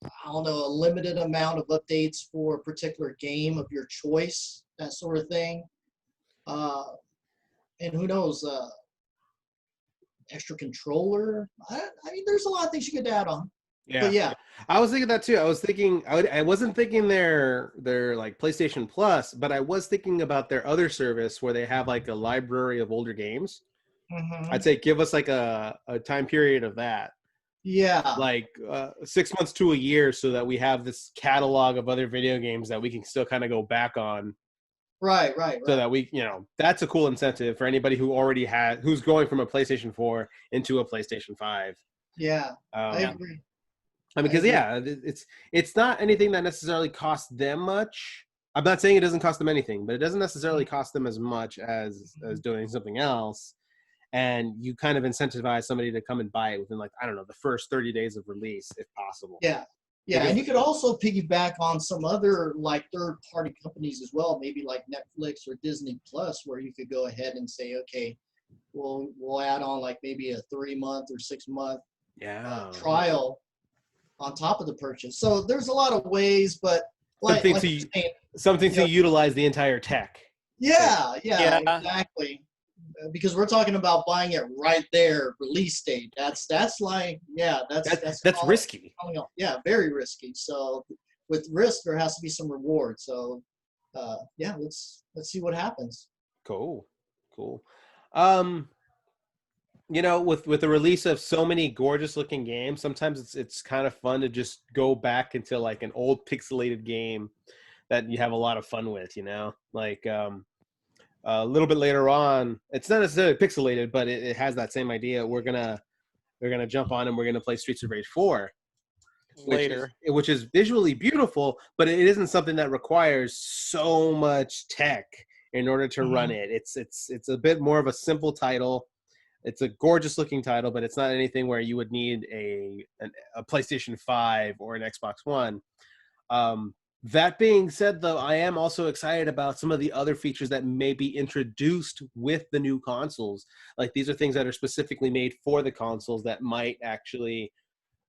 Speaker 4: I don't know, a limited amount of updates for a particular game of your choice, that sort of thing. And who knows, extra controller. I mean, there's a lot of things you could add on.
Speaker 2: Yeah.
Speaker 4: But yeah.
Speaker 2: I was thinking that too. I was thinking I wasn't thinking their like PlayStation Plus, but I was thinking about their other service where they have like a library of older games.
Speaker 4: Mm-hmm.
Speaker 2: I'd say give us like a time period of that.
Speaker 4: Yeah.
Speaker 2: Like 6 months to a year, so that we have this catalog of other video games that we can still kind of go back on.
Speaker 4: Right.
Speaker 2: So that we, that's a cool incentive for anybody who's going from a PlayStation 4 into a PlayStation 5.
Speaker 4: Yeah, I agree.
Speaker 2: I mean, because it's not anything that necessarily costs them much. I'm not saying it doesn't cost them anything, but it doesn't necessarily cost them as much as doing something else. And you kind of incentivize somebody to come and buy it within, like, I don't know, the first 30 days of release, if possible.
Speaker 4: Yeah. And you could also piggyback on some other like third-party companies as well, maybe like Netflix or Disney Plus, where you could go ahead and say, okay, we'll add on like maybe a 3-month or 6-month trial on top of the purchase. So there's a lot of ways, but
Speaker 2: something to utilize the entire tech.
Speaker 4: Yeah, exactly. Because we're talking about buying it right there, release date. That's like, that's
Speaker 2: risky.
Speaker 4: Yeah, very risky. So with risk, there has to be some reward. So let's see what happens.
Speaker 2: Cool. With the release of so many gorgeous looking games, sometimes it's kind of fun to just go back into like an old pixelated game that you have a lot of fun with, like a little bit later on, it's not necessarily pixelated, but it has that same idea. We're gonna jump on and we're gonna play Streets of Rage 4 later, which is visually beautiful, but it isn't something that requires so much tech in order to run it. It's a bit more of a simple title. It's a gorgeous looking title, but it's not anything where you would need a PlayStation 5 or an Xbox One. That being said, though, I am also excited about some of the other features that may be introduced with the new consoles. Like, these are things that are specifically made for the consoles that might actually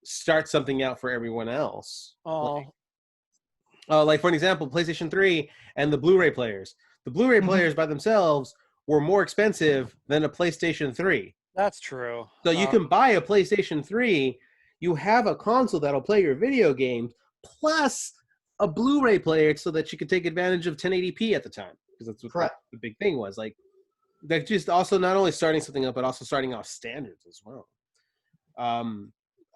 Speaker 2: start something out for everyone else. Like for an example, PlayStation 3 and the Blu-ray players. The Blu-ray players by themselves were more expensive than a PlayStation 3.
Speaker 1: That's true.
Speaker 2: So you can buy a PlayStation 3, you have a console that'll play your video games, plus a Blu-ray player so that you could take advantage of 1080p at the time, because that's what the big thing was. Like, they're just also not only starting something up, but also starting off standards as well.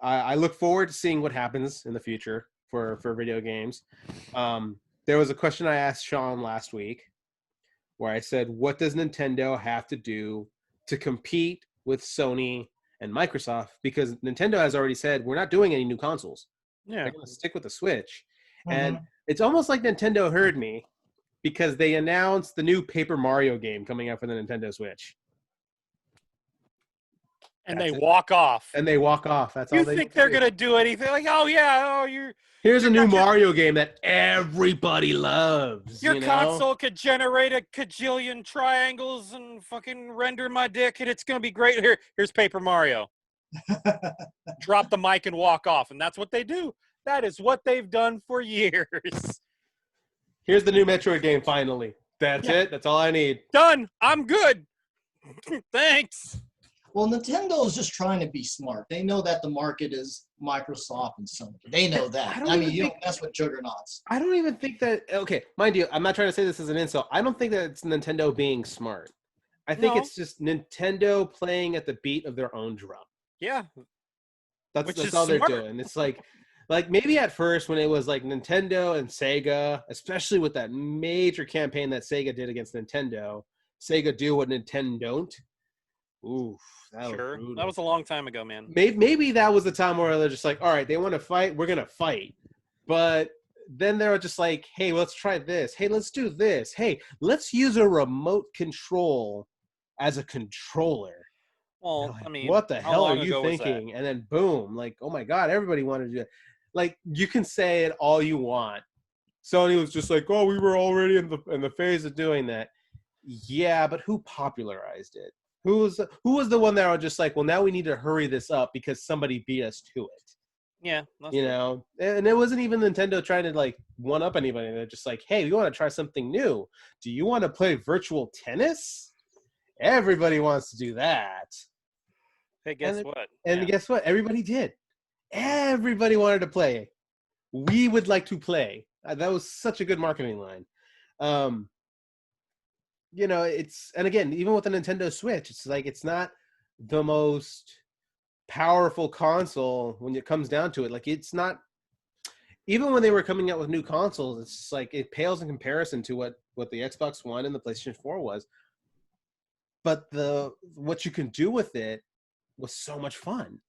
Speaker 2: I look forward to seeing what happens in the future for video games. There was a question I asked Shawn last week where I said, what does Nintendo have to do to compete with Sony and Microsoft? Because Nintendo has already said, we're not doing any new consoles.
Speaker 1: Yeah.
Speaker 2: They're going to stick with the Switch. And it's almost like Nintendo heard me, because they announced the new Paper Mario game coming out for the Nintendo Switch.
Speaker 1: And they walk off.
Speaker 2: That's all
Speaker 1: you think they're going to do anything? Like,
Speaker 2: here's a new Mario game that everybody loves.
Speaker 1: Your console could generate a kajillion triangles and fucking render my dick, and it's going to be great. Here's Paper Mario. Drop the mic and walk off. And that's what they do. That is what they've done for years.
Speaker 2: Here's the new Metroid game, finally. That's it. That's all I need.
Speaker 1: Done. I'm good. Thanks.
Speaker 4: Well, Nintendo is just trying to be smart. They know that the market is Microsoft and Sony. They know that. I mean, you don't mess with juggernauts.
Speaker 2: I don't even think that... Okay, mind you, I'm not trying to say this as an insult. I don't think that it's Nintendo being smart. I think it's just Nintendo playing at the beat of their own drum.
Speaker 1: Yeah.
Speaker 2: That's all they're doing. It's like maybe at first when it was like Nintendo and Sega, especially with that major campaign that Sega did against Nintendo, Sega do what Nintendo don't. Oof, that was
Speaker 1: Sure.
Speaker 2: brutal.
Speaker 1: That was a long time ago, man.
Speaker 2: Maybe that was the time where they're just like, all right, they want to fight, we're gonna fight. But then they're just like, hey, let's try this. Hey, let's do this. Hey, let's use a remote control as a controller.
Speaker 1: Well,
Speaker 2: Like,
Speaker 1: I mean,
Speaker 2: what the
Speaker 1: how
Speaker 2: hell are
Speaker 1: long
Speaker 2: you
Speaker 1: ago was that?
Speaker 2: thinking? And then boom, like, oh my God, everybody wanted to do it. Like, you can say it all you want. Sony was just like, oh, we were already in the phase of doing that. Yeah, but who popularized it? Who was the one that was just like, well, now we need to hurry this up because somebody beat us to it.
Speaker 1: Yeah, that's
Speaker 2: You
Speaker 1: true.
Speaker 2: know, and it wasn't even Nintendo trying to like one up anybody. They're just like, hey, we want to try something new. Do you want to play virtual tennis? Everybody wants to do that.
Speaker 1: Hey, guess what?
Speaker 2: And
Speaker 1: Yeah.
Speaker 2: guess what? Everybody did. Everybody wanted to play. We would like to play. That was such a good marketing line. You know, and again, even with the Nintendo Switch, it's like it's not the most powerful console when it comes down to it. Like, it's not, even when they were coming out with new consoles, it's like it pales in comparison to what the Xbox One and the PlayStation 4 was. But what you can do with it was so much fun.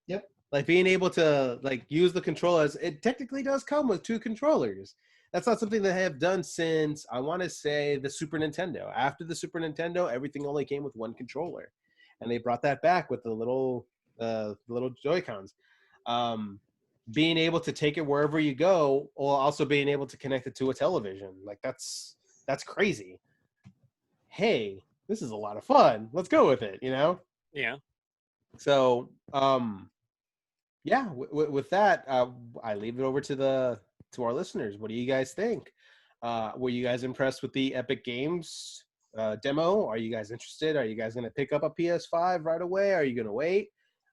Speaker 4: Yep.
Speaker 2: Like being able to like use the controllers, it technically does come with 2 controllers. That's not something they have done since, I want to say, the Super Nintendo. After the Super Nintendo, everything only came with 1 controller, and they brought that back with the little Joy-Cons. Being able to take it wherever you go, while also being able to connect it to a television, like that's crazy. Hey, this is a lot of fun. Let's go with it, you know?
Speaker 1: Yeah.
Speaker 2: So, yeah, with that, I leave it over to our listeners. What do you guys think? Were you guys impressed with the Epic Games demo? Are you guys interested? Are you guys going to pick up a PS5 right away? Are you going to wait?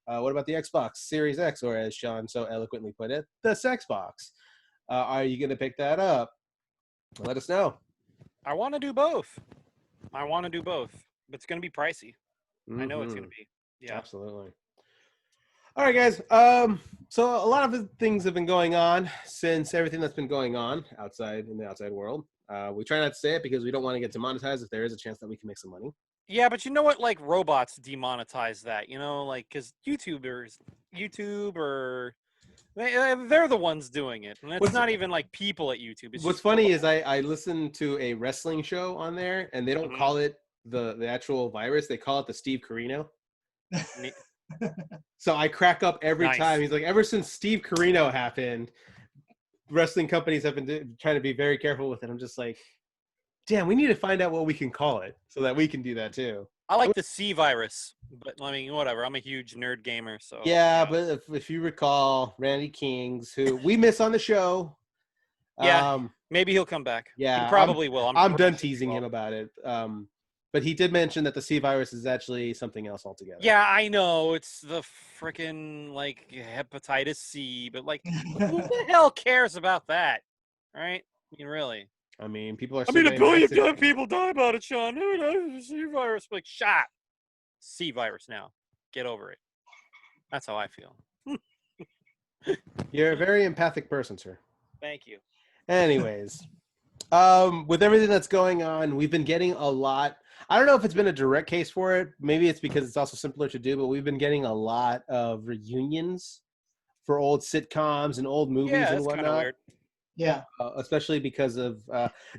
Speaker 2: What about the Xbox Series X, or as Sean so eloquently put it, the Sexbox? Are you going to pick that up? Let us know.
Speaker 1: I want to do both. But it's going to be pricey. I know it's going to be. Yeah.
Speaker 2: Absolutely. All right, guys. So a lot of the things have been going on since everything that's been going on in the outside world. We try not to say it because we don't want to get demonetized if there is a chance that we can make some money.
Speaker 1: Yeah, but you know what? Like, robots demonetize that, like, because YouTube, or they're the ones doing it. And it's not even like people at YouTube. It's
Speaker 2: What's
Speaker 1: just
Speaker 2: funny is I listened to a wrestling show on there, and they don't call it the actual virus. They call it the Steve Carino. So I crack up every time. He's like, ever since Steve Carino happened, wrestling companies have been trying to be very careful with it. I'm just like, damn, we need to find out what we can call it so that we can do that too.
Speaker 1: I like the C virus, but I mean, whatever. I'm a huge nerd gamer, so.
Speaker 2: Yeah, but if you recall, Randy Kings, who we miss on the show.
Speaker 1: Yeah, maybe he'll come back.
Speaker 2: Yeah,
Speaker 1: he probably will.
Speaker 2: I'm done teasing him about it. But he did mention that the C virus is actually something else altogether.
Speaker 1: Yeah, I know. It's the freaking, like, hepatitis C, but, like, who the hell cares about that? Right? I mean, really.
Speaker 2: I mean, people are.
Speaker 1: A billion people die about it, Sean. Who knows? C virus. Like, shot. C virus now. Get over it. That's how I feel.
Speaker 2: You're a very empathic person, sir.
Speaker 1: Thank you.
Speaker 2: Anyways, with everything that's going on, we've been getting a lot. I don't know if it's been a direct case for it. Maybe it's because it's also simpler to do, but we've been getting a lot of reunions for old sitcoms and old movies and whatnot. Weird.
Speaker 4: Yeah.
Speaker 2: Especially because of,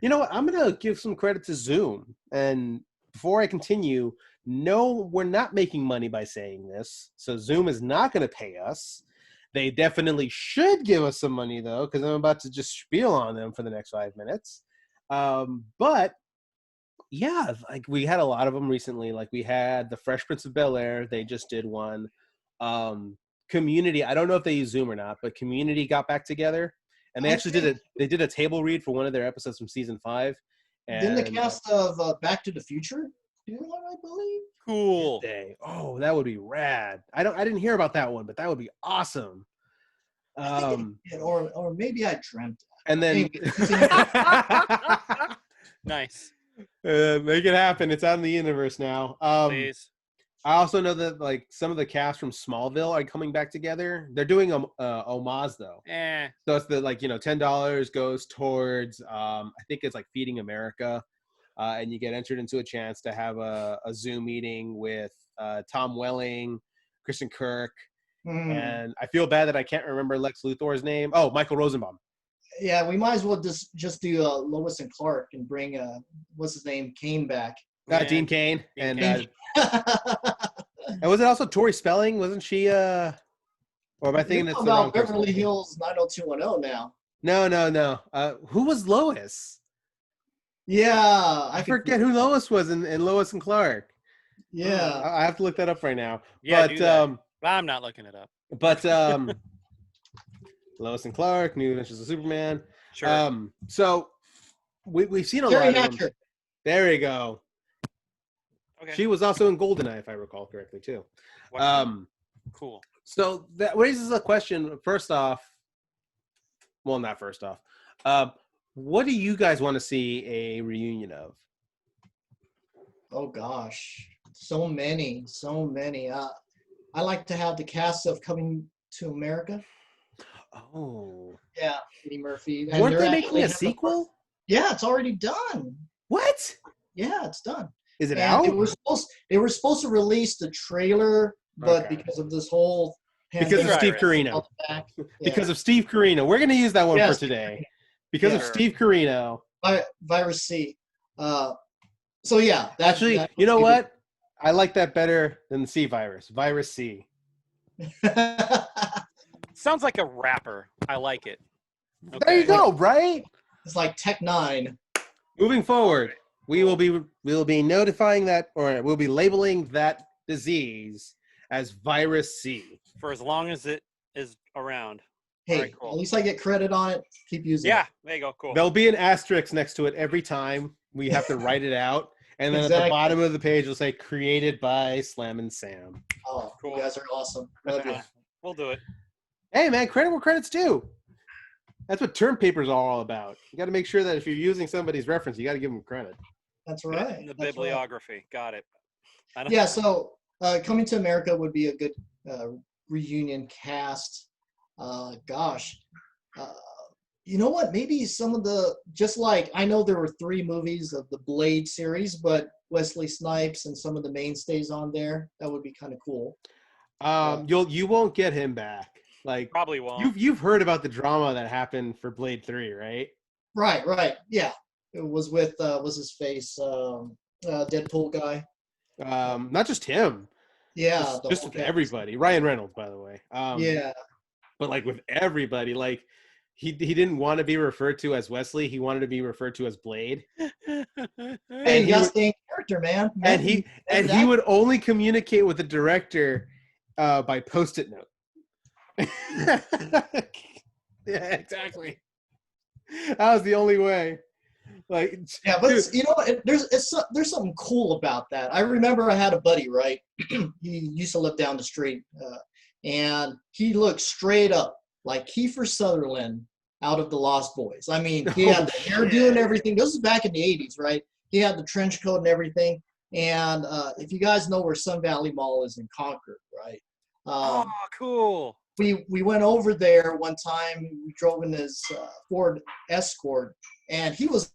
Speaker 2: you know what? I'm going to give some credit to Zoom. And before I continue, no, we're not making money by saying this. So Zoom is not going to pay us. They definitely should give us some money, though, because I'm about to just spiel on them for the next 5 minutes. But, yeah, like we had a lot of them recently. Like we had the Fresh Prince of Bel-Air. They just did one. Community, I don't know if they use Zoom or not, but Community got back together. And they actually did a table read for one of their episodes from season 5. And,
Speaker 4: didn't the cast of Back to the Future do one, I believe?
Speaker 1: Cool.
Speaker 2: Oh, that would be rad. I didn't hear about that one, but that would be awesome.
Speaker 4: I think it did, or maybe I dreamt.
Speaker 2: And then
Speaker 1: nice.
Speaker 2: Make it happen. It's out in the universe now.
Speaker 1: Please.
Speaker 2: I also know that like some of the cast from Smallville are coming back together. They're doing homage though. So it's the $10 goes towards I think it's like Feeding America, and you get entered into a chance to have a Zoom meeting with Tom Welling, Christian Kirk,
Speaker 4: Hmm.
Speaker 2: and I feel bad that I can't remember Lex Luthor's name. Oh, Michael Rosenbaum.
Speaker 4: Yeah, we might as well just do Lois and Clark and bring what's his name, Kane back.
Speaker 1: Yeah.
Speaker 2: Dean Cain.
Speaker 1: Dean
Speaker 2: And
Speaker 1: Cain.
Speaker 2: and was it also Tori Spelling? Wasn't she or am I thinking
Speaker 4: You're
Speaker 2: it's
Speaker 4: talking
Speaker 2: the wrong
Speaker 4: about Beverly
Speaker 2: person?
Speaker 4: Hills 90210 now.
Speaker 2: No. Who was Lois?
Speaker 4: Yeah,
Speaker 2: I forget who Lois was in Lois and Clark.
Speaker 4: Yeah.
Speaker 2: I have to look that up right now.
Speaker 1: Yeah,
Speaker 2: but
Speaker 1: do that. I'm not looking it up.
Speaker 2: but Lois and Clark, New Adventures of Superman.
Speaker 1: Sure.
Speaker 2: So we've seen a
Speaker 4: Terry
Speaker 2: lot of them.
Speaker 4: Hatcher.
Speaker 2: There we go.
Speaker 1: Okay.
Speaker 2: She was also in GoldenEye, if I recall correctly, too.
Speaker 1: Cool.
Speaker 2: So that raises a question. First off, well, not first off. What do you guys want to see a reunion of?
Speaker 4: Oh gosh, so many. I like to have the cast of Coming to America.
Speaker 2: Oh,
Speaker 4: Yeah, Eddie Murphy. And
Speaker 2: weren't
Speaker 4: they're
Speaker 2: they
Speaker 4: actually
Speaker 2: making a
Speaker 4: having
Speaker 2: sequel?
Speaker 4: Yeah, it's already done.
Speaker 2: What?
Speaker 4: Yeah, it's done.
Speaker 2: Is it
Speaker 4: And
Speaker 2: out?
Speaker 4: they were supposed to release the trailer, but
Speaker 2: Okay.
Speaker 4: because of this whole
Speaker 2: Because of
Speaker 1: Pandemic.
Speaker 2: Steve Carino.
Speaker 4: back,
Speaker 2: Because of Steve Carino. We're going to use that one
Speaker 4: Yes.
Speaker 2: for today. Because of
Speaker 1: Sure.
Speaker 2: Steve Carino.
Speaker 4: Virus C. So yeah,
Speaker 2: Actually, you know what? I like that better than the C virus. Virus C.
Speaker 1: Sounds like a rapper. I like it.
Speaker 2: There you go, right?
Speaker 4: It's like Tech 9.
Speaker 2: Moving forward, we will be notifying that, or we'll be labeling that disease as virus C.
Speaker 1: For as long as it is around.
Speaker 4: Hey,
Speaker 1: All right, cool.
Speaker 4: at least I get credit on it. Keep using
Speaker 1: Yeah,
Speaker 4: it.
Speaker 1: there you go. Cool.
Speaker 2: There'll be an asterisk next to it every time we have to write it out. And then at
Speaker 4: Exactly.
Speaker 2: the bottom of the page, it'll say created by Slammin Sam.
Speaker 4: Oh,
Speaker 1: Cool.
Speaker 4: you guys are awesome. Love you.
Speaker 1: We'll do it.
Speaker 2: Hey, man, credit where credit's due. That's what term papers are all about. You got to make sure that if you're using somebody's reference, you got to give them credit.
Speaker 4: That's right.
Speaker 1: The
Speaker 4: That's right.
Speaker 1: bibliography. Got it.
Speaker 4: Yeah, so Coming to America would be a good reunion cast. Gosh. You know what? Maybe some of the, just like, I know there were 3 movies of the Blade series, but Wesley Snipes and some of the mainstays on there, that would be kind of cool.
Speaker 2: You won't get him back. Like,
Speaker 1: Probably won't.
Speaker 2: you've heard about the drama that happened for Blade 3, right?
Speaker 4: Right. Yeah. It was with, what's his face? Deadpool guy.
Speaker 2: Not just him.
Speaker 4: Yeah.
Speaker 2: Just with everybody. Ryan Reynolds, by the way.
Speaker 4: Yeah.
Speaker 2: But like with everybody, like he didn't want to be referred to as Wesley. He wanted to be referred to as Blade.
Speaker 4: Hey, you got to stay in character, man.
Speaker 2: And he would only communicate with the director by Post-it note. Yeah, exactly. That was the only way. Like,
Speaker 4: yeah, but
Speaker 2: dude,
Speaker 4: you know what? There's something cool about that. I remember I had a buddy, right? He used to live down the street, and he looked straight up like Kiefer Sutherland out of the Lost Boys. I mean, he had the hairdo and everything. This is back in the 80s, right? He had the trench coat and everything. And if you guys know where Sun Valley Mall is in Concord, right?
Speaker 1: Oh, cool.
Speaker 4: We went over there one time. We drove in his Ford Escort, and he was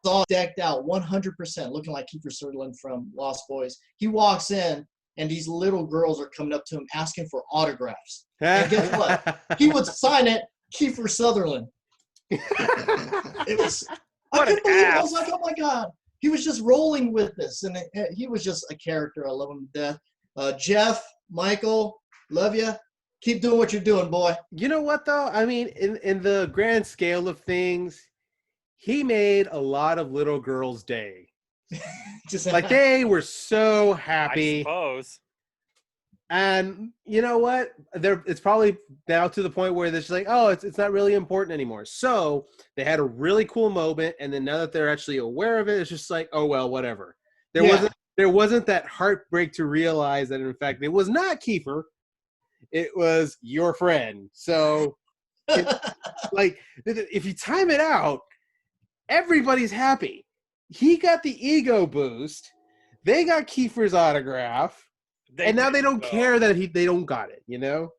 Speaker 4: all decked out 100%, looking like Kiefer Sutherland from Lost Boys. He walks in, and these little girls are coming up to him asking for autographs. And guess what? He would sign it, Kiefer Sutherland. It was, I couldn't believe it. I was like, oh my God. He was just rolling with this, and he was just a character. I love him to death. Jeff, Michael, love you. Keep doing what you're doing, boy.
Speaker 2: You know what, though? I mean, in the grand scale of things, he made a lot of little girls' day. Like, they were so happy.
Speaker 1: I suppose.
Speaker 2: And you know what? It's probably now to the point where they're just like, oh, it's not really important anymore. So they had a really cool moment, and then now that they're actually aware of it, it's just like, oh well, whatever. There wasn't that heartbreak to realize that in fact it was not Kiefer, it was your friend. So, like, if you time it out, everybody's happy. He got the ego boost. They got Kiefer's autograph. And now they don't care that they don't got it, you know?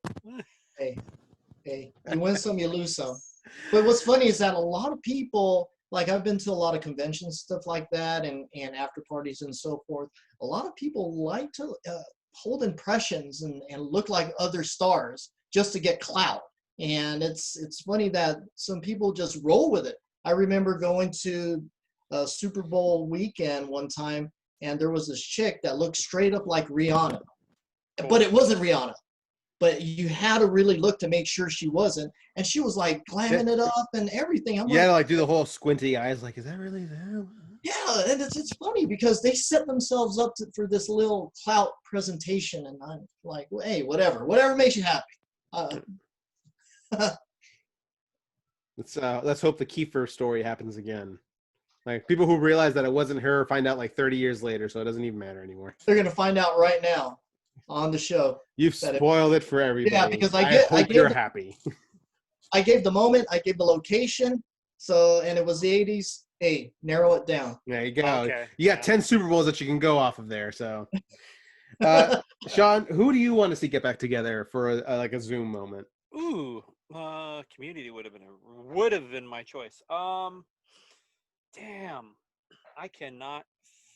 Speaker 4: Hey, you win some, you lose some. But what's funny is that a lot of people, like I've been to a lot of conventions, stuff like that, and after parties and so forth. A lot of people like to hold impressions and look like other stars just to get clout. And it's funny that some people just roll with it. I remember going to a Super Bowl weekend one time, and there was this chick that looked straight up like Rihanna, but it wasn't Rihanna. But you had to really look to make sure she wasn't, and she was like glamming it up and everything. I'm
Speaker 2: like do the whole squinty eyes, like, is that really them?
Speaker 4: Yeah, and it's funny because they set themselves up for this little clout presentation, and I'm like, well, hey, whatever makes you happy.
Speaker 2: Let's hope the Kiefer story happens again. Like, people who realize that it wasn't her find out like 30 years later, so it doesn't even matter anymore.
Speaker 4: They're gonna find out right now on the show.
Speaker 2: You've spoiled it for everybody.
Speaker 4: Yeah, because I
Speaker 2: hope you're happy.
Speaker 4: I gave the moment, I gave the location, and it was the 80s. Hey, narrow it down.
Speaker 2: There you go.
Speaker 1: Okay.
Speaker 2: You got 10 Super Bowls that you can go off of there. So, Shawn, who do you want to see get back together for a Zoom moment?
Speaker 1: Ooh, Community would have been my choice. Damn, I cannot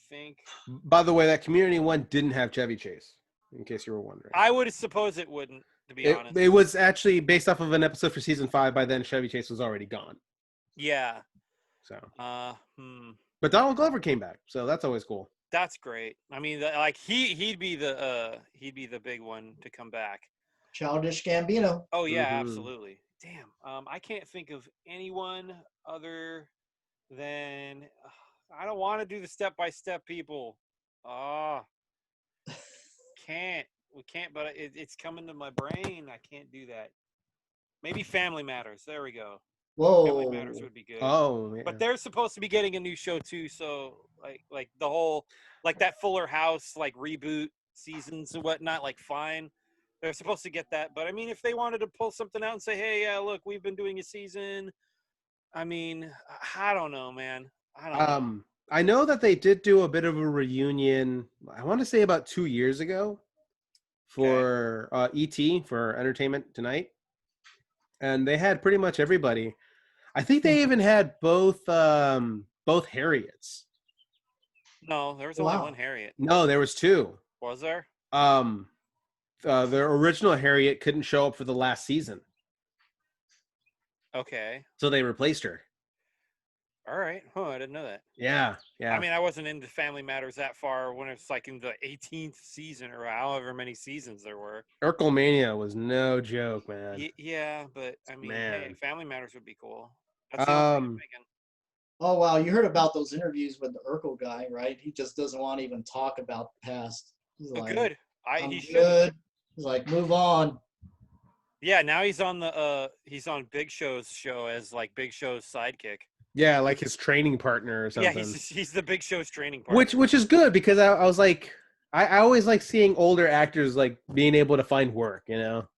Speaker 1: think.
Speaker 2: By the way, that Community one didn't have Chevy Chase, in case you were wondering.
Speaker 1: I would suppose it wouldn't, to be honest.
Speaker 2: It was actually based off of an episode for season 5. By then, Chevy Chase was already gone.
Speaker 1: Yeah.
Speaker 2: So.
Speaker 1: But
Speaker 2: Donald Glover came back, so that's always cool.
Speaker 1: That's great. I mean, like he'd be the big one to come back.
Speaker 4: Childish Gambino.
Speaker 1: Oh yeah, absolutely. Damn. I can't think of anyone other than I don't want to do the step-by-step people. We can't, but it's coming to my brain. I can't do that. Maybe Family Matters. There we go.
Speaker 4: Whoa.
Speaker 1: Family Matters would be good.
Speaker 2: Oh, yeah.
Speaker 1: But they're supposed to be getting a new show too, so like the whole that Fuller House reboot seasons and whatnot, fine. They're supposed to get that, but I mean, if they wanted to pull something out and say, "Hey, yeah, look, we've been doing a season," I mean, I don't know, man. I don't know.
Speaker 2: I know that they did do a bit of a reunion. I want to say about 2 years ago for ET for Entertainment Tonight, and they had pretty much everybody. I think they even had both Harriets.
Speaker 1: No, there was only one Harriet.
Speaker 2: No, there was 2.
Speaker 1: Was there?
Speaker 2: The original Harriet couldn't show up for the last season.
Speaker 1: Okay.
Speaker 2: So they replaced her.
Speaker 1: All right. Oh, I didn't know that.
Speaker 2: Yeah.
Speaker 1: I mean, I wasn't into Family Matters that far when it's in the 18th season or however many seasons there were.
Speaker 2: Urkelmania was no joke, man.
Speaker 1: Yeah, but I mean, hey, Family Matters would be cool.
Speaker 2: That's the only thing I'm
Speaker 4: thinking. Oh, wow. You heard about those interviews with the Urkel guy, right? He just doesn't want to even talk about the past. He's like,
Speaker 1: good.
Speaker 4: He should. He's like, move on.
Speaker 1: Yeah, now he's on Big Show's show as Big Show's sidekick.
Speaker 2: Yeah, like his training partner or something.
Speaker 1: Yeah, he's the Big Show's training partner.
Speaker 2: Which is good because I was like, I always like seeing older actors being able to find work, you know?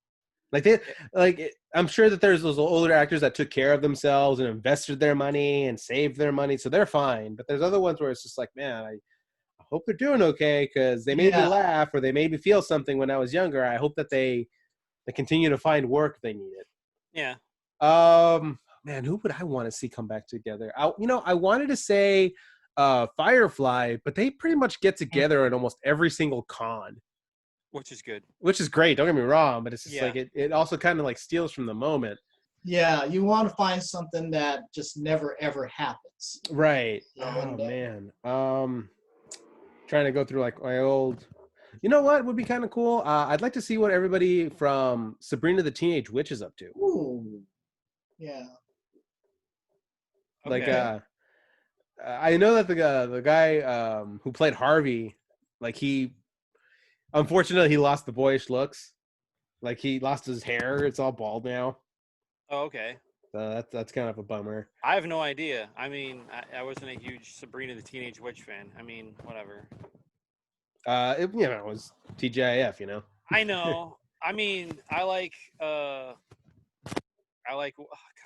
Speaker 2: I'm sure that there's those older actors that took care of themselves and invested their money and saved their money, so they're fine. But there's other ones where it's just like, man, I hope they're doing okay because they made me laugh or they made me feel something when I was younger. I hope that they continue to find work if they need it.
Speaker 1: Yeah.
Speaker 2: Man, who would I want to see come back together? I wanted to say Firefly, but they pretty much get together at almost every single con.
Speaker 1: Which is good.
Speaker 2: Which is great, don't get me wrong, but it's just it also kind of steals from the moment.
Speaker 4: Yeah, you want to find something that just never ever happens.
Speaker 2: Right. Man. Trying to go through my old. You know what would be kind of cool? I'd like to see what everybody from Sabrina the Teenage Witch is up to.
Speaker 4: Ooh. Yeah.
Speaker 2: Okay. I know that the guy who played Harvey, unfortunately he lost the boyish looks. He lost his hair; it's all bald now.
Speaker 1: Oh, okay.
Speaker 2: So that's kind of a bummer.
Speaker 1: I have no idea. I mean, I wasn't a huge Sabrina the Teenage Witch fan. I mean, whatever.
Speaker 2: It was TGIF, you know.
Speaker 1: I know. I mean, I like.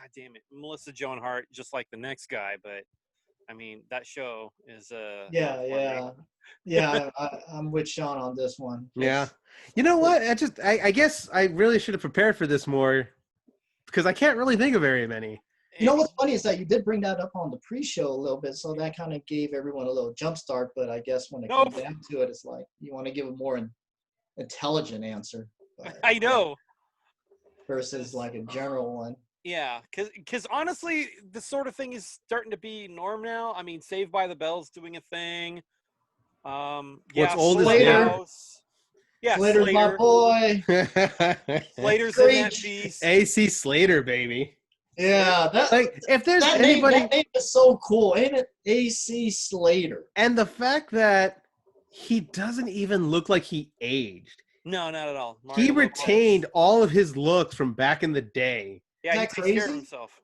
Speaker 1: God damn it, Melissa Joan Hart, just like the next guy. But I mean, that show is
Speaker 4: Yeah. I'm with Shawn on this one.
Speaker 2: Yeah. You know what? I guess I really should have prepared for this more because I can't really think of very many.
Speaker 4: You know what's funny is that you did bring that up on the pre-show a little bit, so that kind of gave everyone a little jump start. But I guess when it comes down to it, it's like you want to give it more intelligent answer. But,
Speaker 1: I know.
Speaker 4: versus like a general one.
Speaker 1: Yeah, because honestly, this sort of thing is starting to be norm now. I mean, Saved by the Bell's doing a thing.
Speaker 2: What's
Speaker 1: Yeah,
Speaker 2: old is
Speaker 1: Fuller
Speaker 4: Slater.
Speaker 2: new.
Speaker 1: House. Yeah,
Speaker 4: Slater's my
Speaker 1: Slater.
Speaker 4: boy.
Speaker 1: Slater's in that
Speaker 4: Preach.
Speaker 1: beast.
Speaker 2: AC Slater, baby.
Speaker 4: Yeah,
Speaker 2: Like, if there's
Speaker 4: that
Speaker 2: anybody,
Speaker 4: name is so cool, ain't it? AC Slater.
Speaker 2: and the fact that he doesn't even look like he aged.
Speaker 1: No, not at all.
Speaker 2: He
Speaker 1: Mario
Speaker 2: retained
Speaker 1: Lopez.
Speaker 2: all of his looks from back in the day.
Speaker 1: Yeah,
Speaker 4: Isn't
Speaker 1: he
Speaker 4: that
Speaker 1: takes care of
Speaker 4: crazy?
Speaker 1: himself.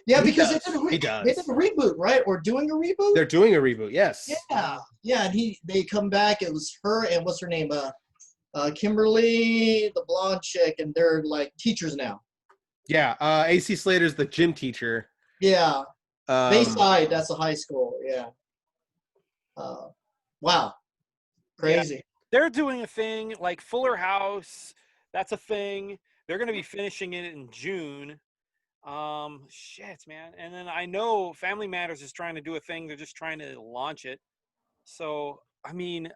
Speaker 4: Yeah,
Speaker 2: He
Speaker 4: because
Speaker 2: does. He
Speaker 4: they did
Speaker 2: does.
Speaker 4: a reboot, right? Or doing a reboot?
Speaker 2: They're doing a reboot, yes.
Speaker 4: Yeah, and they come back. It was her and what's her name? Kimberly, the blonde chick, and they're like teachers now.
Speaker 2: Yeah, AC Slater's the gym teacher.
Speaker 4: Yeah,
Speaker 2: Um,
Speaker 4: Bayside, that's a high school. Yeah. Wow, crazy.
Speaker 1: They're doing a thing like Fuller House. That's a thing. They're going to be finishing it in June. Shit, man. And then I know Family Matters is trying to do a thing. They're just trying to launch it. So, I mean,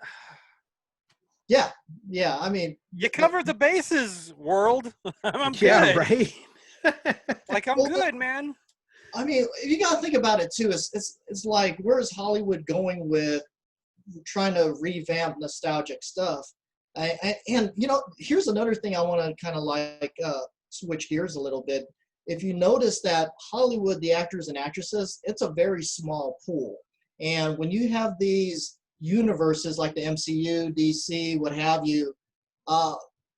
Speaker 4: Yeah. I mean,
Speaker 1: you covered the bases, world. I'm
Speaker 2: yeah,
Speaker 1: good.
Speaker 2: right.
Speaker 1: Like, I'm
Speaker 4: Well,
Speaker 1: good, man.
Speaker 4: I mean, you got to think about it too. It's like, where is Hollywood going with trying to revamp nostalgic stuff? And you know, here's another thing I want to kind of like switch gears a little bit. If you notice that Hollywood, the actors and actresses, it's a very small pool. And when you have these universes like the MCU, DC, what have you,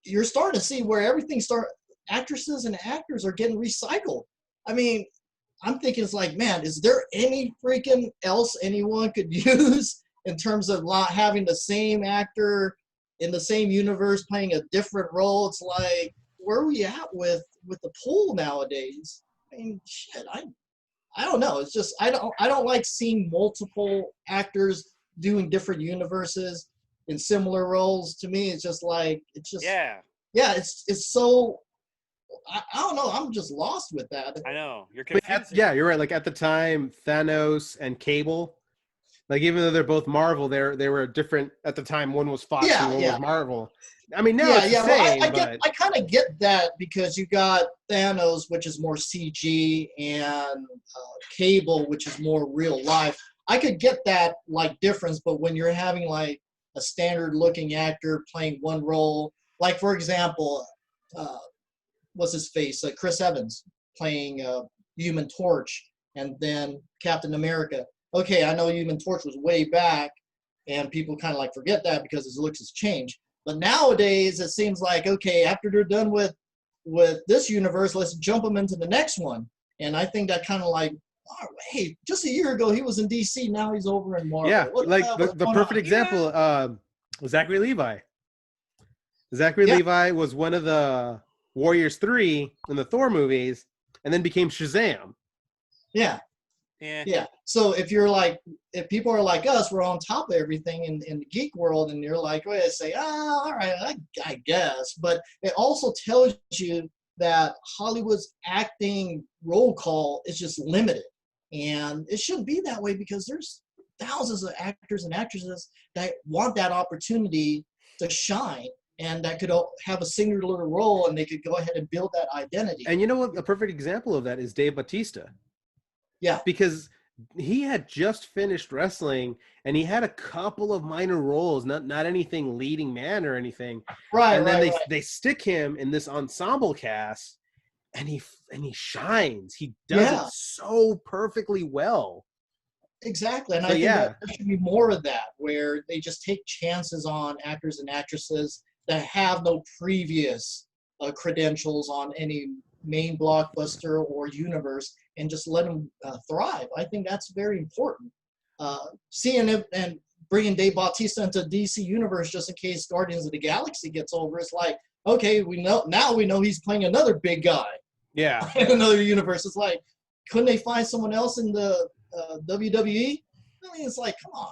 Speaker 4: you're starting to see where actresses and actors are getting recycled. I mean, I'm thinking it's like, man, is there any freaking else anyone could use in terms of not having the same actor in the same universe playing a different role? It's like, where are we at with the pool nowadays? I mean, shit, I don't know. It's just I don't like seeing multiple actors doing different universes in similar roles. To me, it's just
Speaker 1: Yeah,
Speaker 4: it's so I don't know. I'm just lost with that.
Speaker 1: I know. You're
Speaker 2: But
Speaker 1: confusing.
Speaker 2: yeah, you're right. Like, at the time, Thanos and Cable, like, even though they're both Marvel, they were different at the time. One was Fox and one was Marvel. I mean, now it's the same.
Speaker 4: Well, I kind of get that because you got Thanos, which is more CG, and Cable, which is more real life. I could get that like difference, but when you're having like a standard-looking actor playing one role, like for example, what's his face, Chris Evans playing Human Torch, and then Captain America. Okay, I know Human Torch was way back, and people kind of like forget that because his looks has changed. But nowadays, it seems like, okay, after they're done with this universe, let's jump them into the next one. And I think that kind of like, oh, hey, just a year ago he was in DC, now he's over in Marvel.
Speaker 2: Yeah,
Speaker 4: What
Speaker 2: like
Speaker 4: what's
Speaker 2: the
Speaker 4: going
Speaker 2: perfect
Speaker 4: on?
Speaker 2: example, Zachary Levi. Zachary
Speaker 4: Yeah.
Speaker 2: Levi was one of the Warriors 3 in the Thor movies, and then became Shazam.
Speaker 4: Yeah.
Speaker 1: Yeah.
Speaker 4: So if people are like us, we're on top of everything in the geek world, and you're like, wait, say, all right, I guess. But it also tells you that Hollywood's acting roll call is just limited. And it shouldn't be that way because there's thousands of actors and actresses that want that opportunity to shine and that could have a singular role, and they could go ahead and build that identity.
Speaker 2: And you know what? A perfect example of that is Dave Bautista.
Speaker 4: Yeah.
Speaker 2: Because he had just finished wrestling, and he had a couple of minor roles, not anything leading man or anything.
Speaker 4: Right.
Speaker 2: And then they stick him in this ensemble cast, and he shines. He does it so perfectly well.
Speaker 4: Exactly. And I think that there should be more of that, where they just take chances on actors and actresses that have no previous credentials on any main blockbuster or universe, and just let them thrive. I think that's very important. Seeing it and bringing Dave Bautista into DC universe just in case Guardians of the Galaxy gets over, it's like, okay, we know he's playing another big guy.
Speaker 2: Yeah.
Speaker 4: In another universe. It's like, couldn't they find someone else in the WWE? I mean, it's like, come on.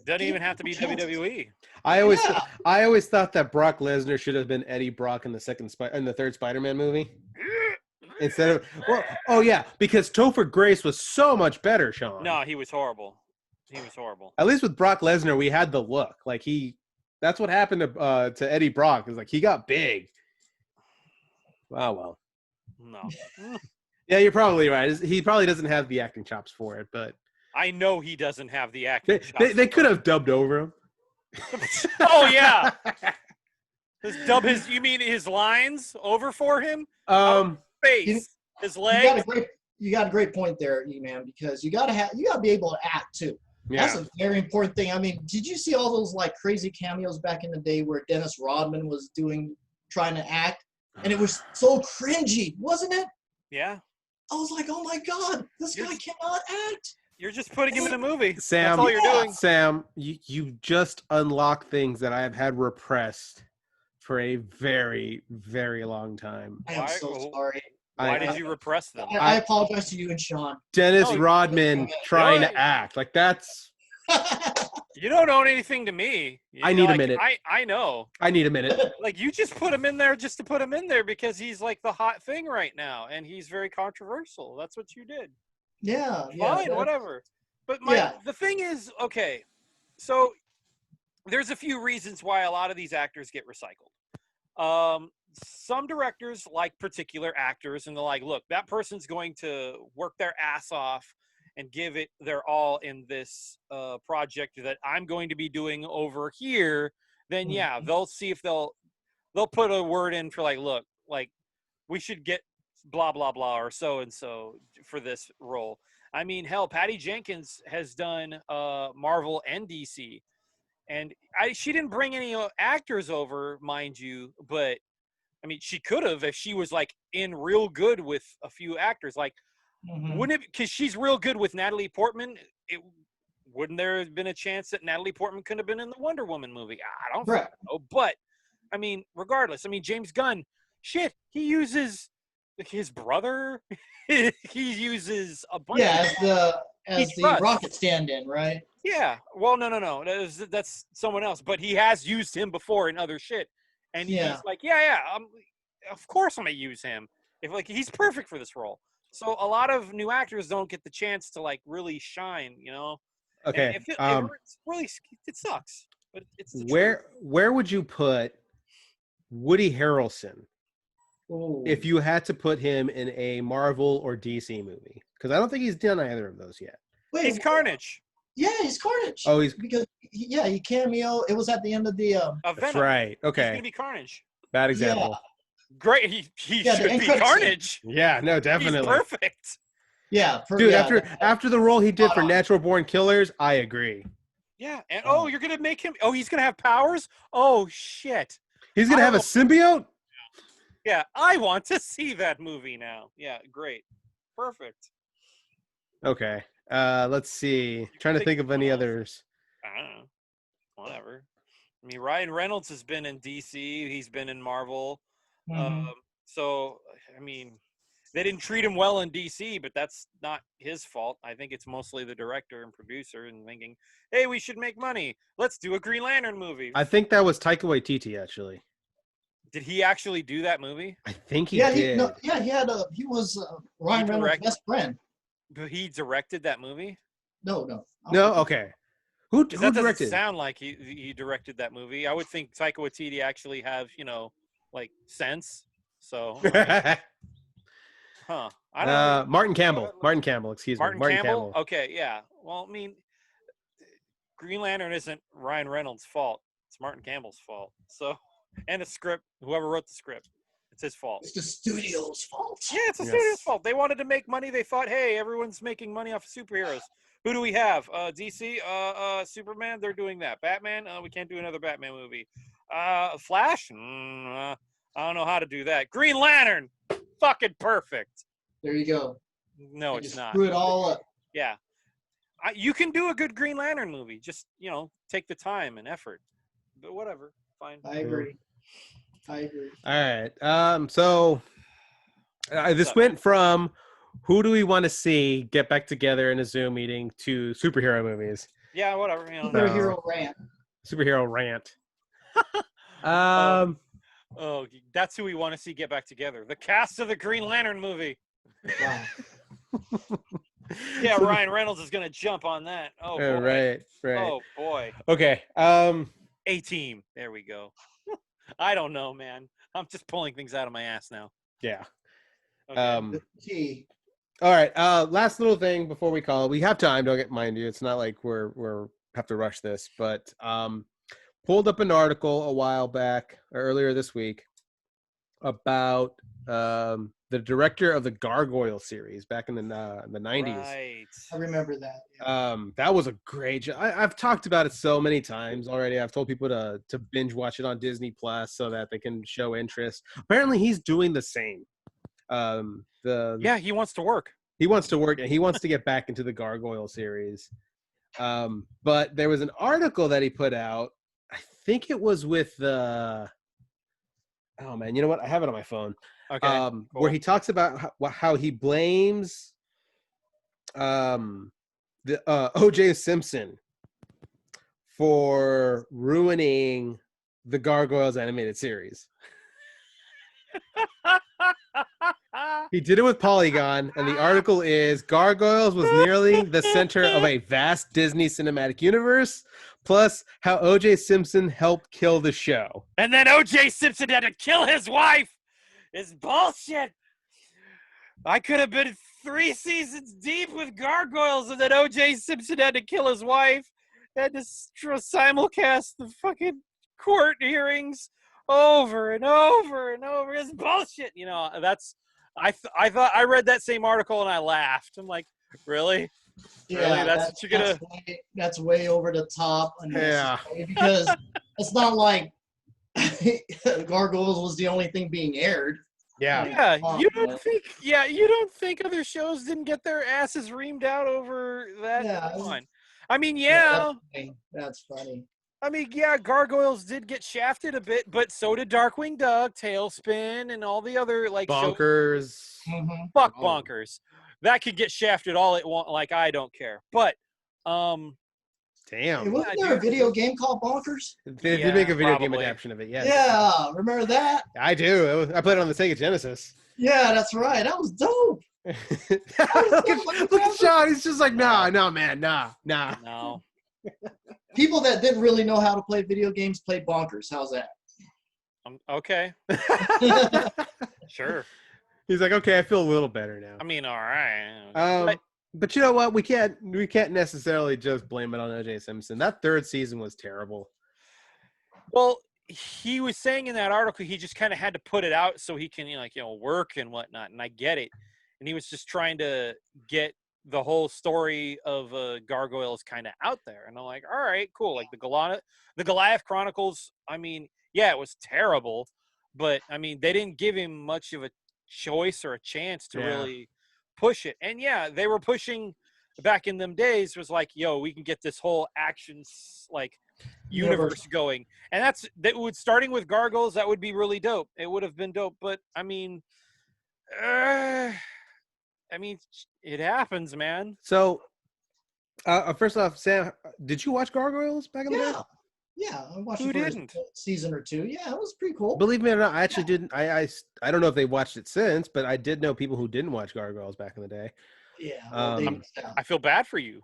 Speaker 1: Doesn't even have to be WWE.
Speaker 2: I always thought that Brock Lesnar should have been Eddie Brock in the third Spider-Man movie. Instead of because Topher Grace was so much better, Sean.
Speaker 1: No, he was horrible.
Speaker 2: At least with Brock Lesnar, we had the look. Like, he That's what happened to Eddie Brock. It's like he got big. Wow, well.
Speaker 1: No.
Speaker 2: Yeah, you're probably right. He probably doesn't have the acting chops for it, but
Speaker 1: I know he doesn't have the acting
Speaker 2: they could have dubbed over him.
Speaker 1: Oh yeah. You mean his lines over for him? Face, his legs.
Speaker 4: You got a great point there, E-Man, because you gotta be able to act too.
Speaker 2: Yeah.
Speaker 4: That's a very important thing. I mean, did you see all those like crazy cameos back in the day where Dennis Rodman was trying to act, and it was so cringy, wasn't it?
Speaker 1: Yeah.
Speaker 4: I was like, oh my God, this guy cannot act.
Speaker 1: You're just putting him in a movie.
Speaker 2: Sam,
Speaker 1: that's all you're doing.
Speaker 2: Sam, you just unlock things that I have had repressed for a very, very long time.
Speaker 4: I am so sorry.
Speaker 1: Why did you repress them?
Speaker 4: I apologize to you and Sean.
Speaker 2: Dennis Rodman trying to act. Like, that's...
Speaker 1: You don't own anything to me.
Speaker 2: I need a minute.
Speaker 1: I know.
Speaker 2: I need a minute.
Speaker 1: Like, you just put him in there just to put him in there because he's like the hot thing right now, and he's very controversial. That's what you did.
Speaker 4: Yeah.
Speaker 1: Fine, whatever. But the thing is, okay, so there's a few reasons why a lot of these actors get recycled. Some directors like particular actors, and they're like, look, that person's going to work their ass off and give it their all in this project that I'm going to be doing over here. Then yeah, they'll see if they'll put a word in for like, look, like we should get blah blah blah or so and so for this role. I mean, hell, Patty Jenkins has done Marvel and DC, and she didn't bring any actors over, mind you, but I mean, she could have if she was like in real good with a few actors. Like, wouldn't it? Because she's real good with Natalie Portman. Wouldn't there have been a chance that Natalie Portman could have been in the Wonder Woman movie? I don't know, but I mean, regardless, I mean, James Gunn, shit, he uses his brother. He uses a bunch.
Speaker 4: Yeah, as the rocket stand-in, right?
Speaker 1: Yeah. Well, no. That's someone else, but he has used him before in other shit. And he's like, of course I'm gonna use him. If like he's perfect for this role. So a lot of new actors don't get the chance to like really shine, you know.
Speaker 2: Okay.
Speaker 1: It sucks, but it's the
Speaker 2: where would you put Woody Harrelson if you had to put him in a Marvel or DC movie? Because I don't think he's done either of those yet.
Speaker 4: Wait,
Speaker 1: he's Carnage.
Speaker 4: Yeah, he's Carnage.
Speaker 2: Oh, he
Speaker 4: cameo. It was at the end of the.
Speaker 2: That's right. Okay.
Speaker 1: He's gonna be Carnage.
Speaker 2: Bad example.
Speaker 1: Yeah. Great. He should be Carnage.
Speaker 2: Yeah. No, definitely.
Speaker 1: He's perfect.
Speaker 4: Yeah,
Speaker 2: dude. After the role he did for Natural Born Killers, I agree.
Speaker 1: Yeah, and you're gonna make him. Oh, he's gonna have powers. Oh shit.
Speaker 2: He's gonna have a symbiote.
Speaker 1: Yeah, I want to see that movie now. Yeah, great, perfect.
Speaker 2: Okay. Let's see. Trying to think of any others.
Speaker 1: I don't know. Whatever. I mean, Ryan Reynolds has been in DC. He's been in Marvel. So, I mean, they didn't treat him well in DC, but that's not his fault. I think it's mostly the director and producer and thinking, hey, we should make money. Let's do a Green Lantern movie.
Speaker 2: I think that was Taika Waititi, actually.
Speaker 1: Did he actually do that movie?
Speaker 2: I think he did.
Speaker 4: He was Ryan Reynolds' best friend.
Speaker 1: But he directed that movie?
Speaker 4: No.
Speaker 2: Okay. Who
Speaker 1: that
Speaker 2: directed?
Speaker 1: Doesn't sound like he directed that movie. I would think Taika Waititi actually have, like sense. So, I don't know.
Speaker 2: Martin Campbell. Martin Campbell. Excuse me.
Speaker 1: Martin Campbell. Okay, yeah. Well, I mean, Green Lantern isn't Ryan Reynolds' fault. It's Martin Campbell's fault. So, and the script. Whoever wrote the script, it's his fault.
Speaker 4: It's the studio's fault.
Speaker 1: Yeah, it's the studio's fault. They wanted to make money. They thought, hey, everyone's making money off of superheroes. Who do we have? DC, Superman. They're doing that. Batman. We can't do another Batman movie. Flash. I don't know how to do that. Green Lantern. Fucking perfect.
Speaker 4: There you go.
Speaker 1: No, it's not.
Speaker 4: Screw it all up.
Speaker 1: Yeah. You can do a good Green Lantern movie. Just, take the time and effort. But whatever. Fine.
Speaker 4: I agree. All
Speaker 2: right. So this went from who do we want to see get back together in a Zoom meeting to superhero movies.
Speaker 1: Yeah, whatever.
Speaker 4: Superhero rant.
Speaker 1: Oh, that's who we want to see get back together. The cast of the Green Lantern movie.
Speaker 4: Wow.
Speaker 1: Yeah, Ryan Reynolds is going to jump on that. Oh, boy.
Speaker 2: Right.
Speaker 1: Oh, boy.
Speaker 2: Okay.
Speaker 1: A-Team. There we go. I don't know, man. I'm just pulling things out of my ass now.
Speaker 2: Yeah.
Speaker 1: Okay.
Speaker 4: Key.
Speaker 2: All right. Last little thing before we call. We have time. Don't get mind you. It's not like we're have to rush this, but pulled up an article a while back or earlier this week about the director of the Gargoyle series back in the 90s.
Speaker 1: Right.
Speaker 4: I remember that. Yeah.
Speaker 2: That was a great show. I've talked about it so many times already. I've told people to binge watch it on Disney Plus so that they can show interest. Apparently, he's doing the same.
Speaker 1: Yeah, he wants to work.
Speaker 2: He wants to work and he wants to get back into the Gargoyle series. But there was an article that he put out. I think it was with the. Oh man, you know what? I have it on my phone.
Speaker 1: Okay. Cool.
Speaker 2: Where he talks about how he blames the O.J. Simpson for ruining the Gargoyles animated series. He did it with Polygon, and the article is Gargoyles was nearly the center of a vast Disney cinematic universe, plus how O.J. Simpson helped kill the show.
Speaker 1: And then O.J. Simpson had to kill his wife. It's bullshit. I could have been 3 seasons deep with Gargoyles, and then O.J. Simpson had to kill his wife. Had to simulcast the fucking court hearings over and over and over. It's bullshit. You know, that's. I thought I read that same article and I laughed. I'm like, really?
Speaker 4: Yeah,
Speaker 1: really? That's what you're gonna.
Speaker 4: That's way over the top.
Speaker 2: Yeah.
Speaker 4: Because it's not like Gargoyles was the only thing being aired.
Speaker 2: Yeah.
Speaker 1: Yeah, you don't think? Yeah, you don't think other shows didn't get their asses reamed out over that?
Speaker 4: Yeah.
Speaker 1: One. I mean, yeah.
Speaker 4: That's funny.
Speaker 1: I mean, yeah, Gargoyles did get shafted a bit, but so did Darkwing Duck, Tailspin, and all the other like
Speaker 2: Bonkers.
Speaker 4: Mm-hmm.
Speaker 1: Fuck Bonkers. That could get shafted all it want. Like I don't care. But
Speaker 2: damn.
Speaker 4: Hey, wasn't there a video game called Bonkers?
Speaker 2: They did make a video game
Speaker 1: probably.
Speaker 2: adaptation of it. Yes.
Speaker 4: Yeah, remember that?
Speaker 2: I do. I played it on the Sega Genesis.
Speaker 4: Yeah, that's right. That was dope.
Speaker 2: look at Shawn. He's just like, nah, man, nah.
Speaker 1: No.
Speaker 4: People that didn't really know how to play video games played Bonkers. How's that?
Speaker 1: Okay. Sure.
Speaker 2: He's like, okay, I feel a little better now.
Speaker 1: I mean, all right.
Speaker 2: But you know what? We can't necessarily just blame it on O.J. Simpson. That 3rd season was terrible.
Speaker 1: Well, he was saying in that article he just kind of had to put it out so he can work and whatnot, and I get it. And he was just trying to get the whole story of Gargoyles kind of out there, and I'm like, all right, cool. Like the Goliath Chronicles. I mean, yeah, it was terrible, but I mean, they didn't give him much of a choice or a chance to really push it. And yeah, they were pushing back in them days. Was like, yo, we can get this whole action like universe going, and that would starting with Gargoyles. That would be really dope. It would have been dope, but I mean, it happens, man.
Speaker 2: So, first off, Sam, did you watch Gargoyles back in the day?
Speaker 4: Yeah, I watched
Speaker 1: Who
Speaker 4: the first
Speaker 1: didn't?
Speaker 4: season or 2. Yeah, it was pretty cool.
Speaker 2: Believe me or not, I actually didn't. I don't know if they watched it since, but I did know people who didn't watch Gargoyles back in the day.
Speaker 4: Yeah.
Speaker 1: I feel bad for you.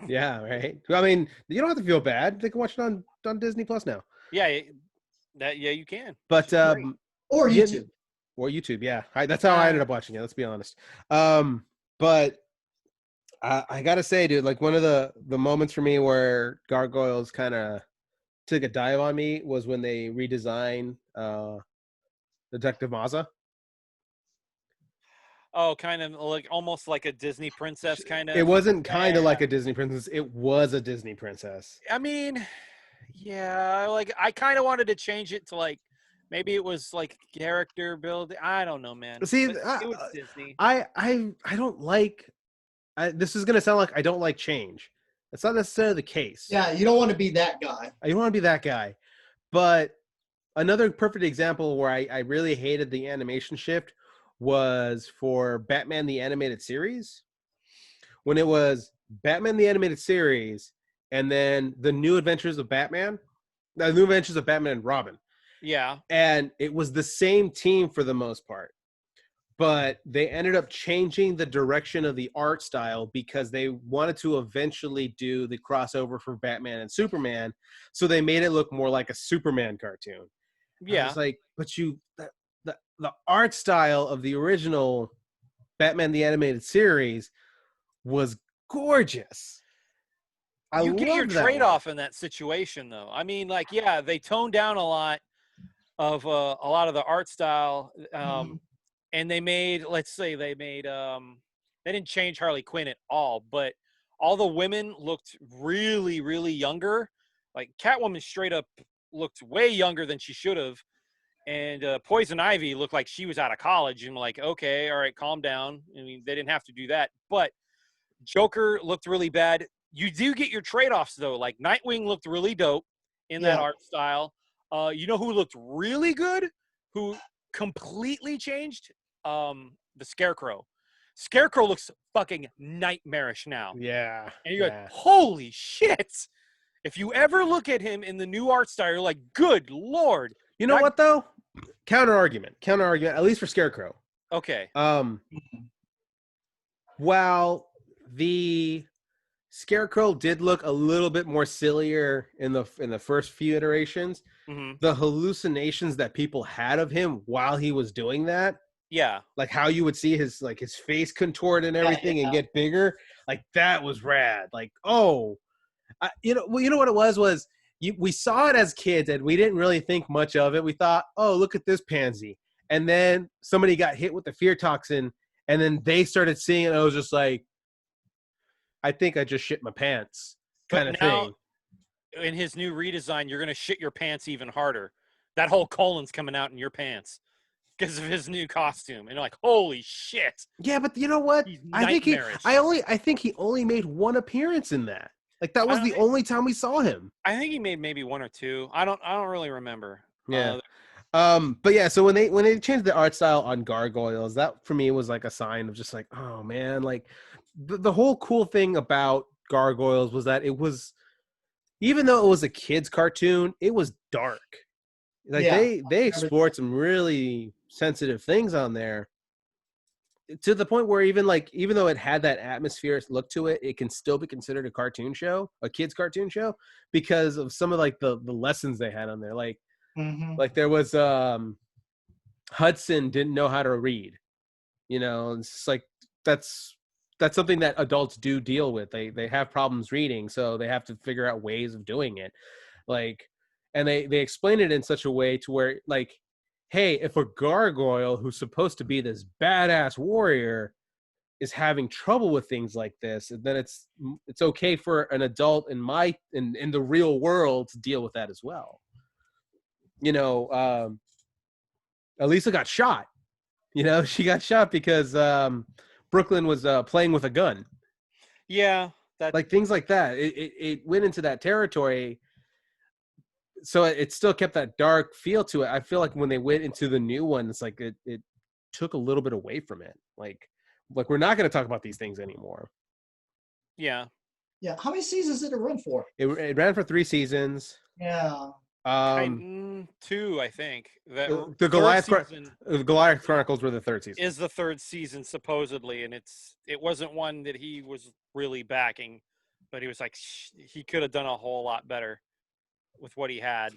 Speaker 2: Yeah, right. I mean, you don't have to feel bad. They can watch it on Disney Plus now.
Speaker 1: Yeah, you can.
Speaker 2: But
Speaker 4: or YouTube.
Speaker 2: Or YouTube, yeah. That's how I ended up watching it. Let's be honest. But I gotta say, dude, like one of the moments for me where Gargoyles kind of took a dive on me was when they redesigned Detective Mazza.
Speaker 1: Oh, kind of like almost like a Disney princess kind of.
Speaker 2: It wasn't kind of like a Disney princess. It was a Disney princess.
Speaker 1: I mean, yeah, like I kind of wanted to change it to like maybe it was like character building. I don't know, man.
Speaker 2: See,
Speaker 1: it was Disney.
Speaker 2: I don't like. This is gonna sound like I don't like change. That's not necessarily the case.
Speaker 4: Yeah, you don't want to be that guy.
Speaker 2: You don't want to be that guy. But another perfect example where I really hated the animation shift was for Batman the Animated Series. When it was Batman the Animated Series and then the New Adventures of Batman, the New Adventures of Batman and Robin.
Speaker 1: Yeah.
Speaker 2: And it was the same team for the most part. but they ended up changing the direction of the art style because they wanted to eventually do the crossover for Batman and Superman. So they made it look more like a Superman cartoon. I
Speaker 1: Yeah.
Speaker 2: was like, but the art style of the original Batman the Animated Series was gorgeous. I
Speaker 1: You get your
Speaker 2: loved that
Speaker 1: trade-off in that situation, though. I mean, like, yeah, they toned down a lot of the art style, and they made, let's say, they didn't change Harley Quinn at all, but all the women looked really, really younger. Like Catwoman straight up looked way younger than she should have, and Poison Ivy looked like she was out of college. And like, okay, all right, calm down. I mean, they didn't have to do that, but Joker looked really bad. You do get your trade-offs though. Like Nightwing looked really dope in that art style. You know who looked really good? Who completely changed? The Scarecrow. Scarecrow looks fucking nightmarish now.
Speaker 2: Yeah.
Speaker 1: And you're like, holy shit. If you ever look at him in the new art style, you're like, good Lord.
Speaker 2: You know what though? Counter argument, at least for Scarecrow.
Speaker 1: Okay.
Speaker 2: While the Scarecrow did look a little bit more sillier in the first few iterations, the hallucinations that people had of him while he was doing that, like how you would see his face contort and everything and get bigger, like that was rad. Like, you know what it was we saw it as kids and we didn't really think much of it. We thought, oh, look at this pansy, and then somebody got hit with the fear toxin, and then they started seeing it. And I was just like, I think I just shit my pants kind of thing.
Speaker 1: In his new redesign, you're going to shit your pants even harder. That whole colon's coming out in your pants because of his new costume. And you're like, holy shit.
Speaker 2: Yeah, but you know what? I think he only made one appearance in that. Like that was the only time we saw him.
Speaker 1: I think he made maybe one or two. I don't really remember.
Speaker 2: Yeah. But yeah, so when they changed the art style on Gargoyles, that for me was like a sign of just like, oh man, like the whole cool thing about Gargoyles was that it was, even though it was a kid's cartoon, it was dark. Like they explored some really sensitive things on there, to the point where even though it had that atmospheric look to it, it can still be considered a cartoon show, a kid's cartoon show, because of some of like the lessons they had on there. Like there was Hudson didn't know how to read, you know. It's like that's something that adults do deal with. They have problems reading, so they have to figure out ways of doing it. Like, and they explain it in such a way to where, like, hey, if a gargoyle who's supposed to be this badass warrior is having trouble with things like this, then it's okay for an adult in the real world to deal with that as well. You know, Elisa got shot. You know, she got shot because Brooklyn was playing with a gun.
Speaker 1: Yeah,
Speaker 2: like things like that. It went into that territory. So it still kept that dark feel to it. I feel like when they went into the new one, it's like it took a little bit away from it. Like we're not going to talk about these things anymore.
Speaker 1: Yeah.
Speaker 4: Yeah. How many seasons did it run for?
Speaker 2: It ran for 3 seasons.
Speaker 4: Yeah.
Speaker 1: 2, I think.
Speaker 2: The Goliath Chronicles were the 3rd season.
Speaker 1: Is the 3rd season supposedly, and it wasn't one that he was really backing, but he was like he could have done a whole lot better with what he had,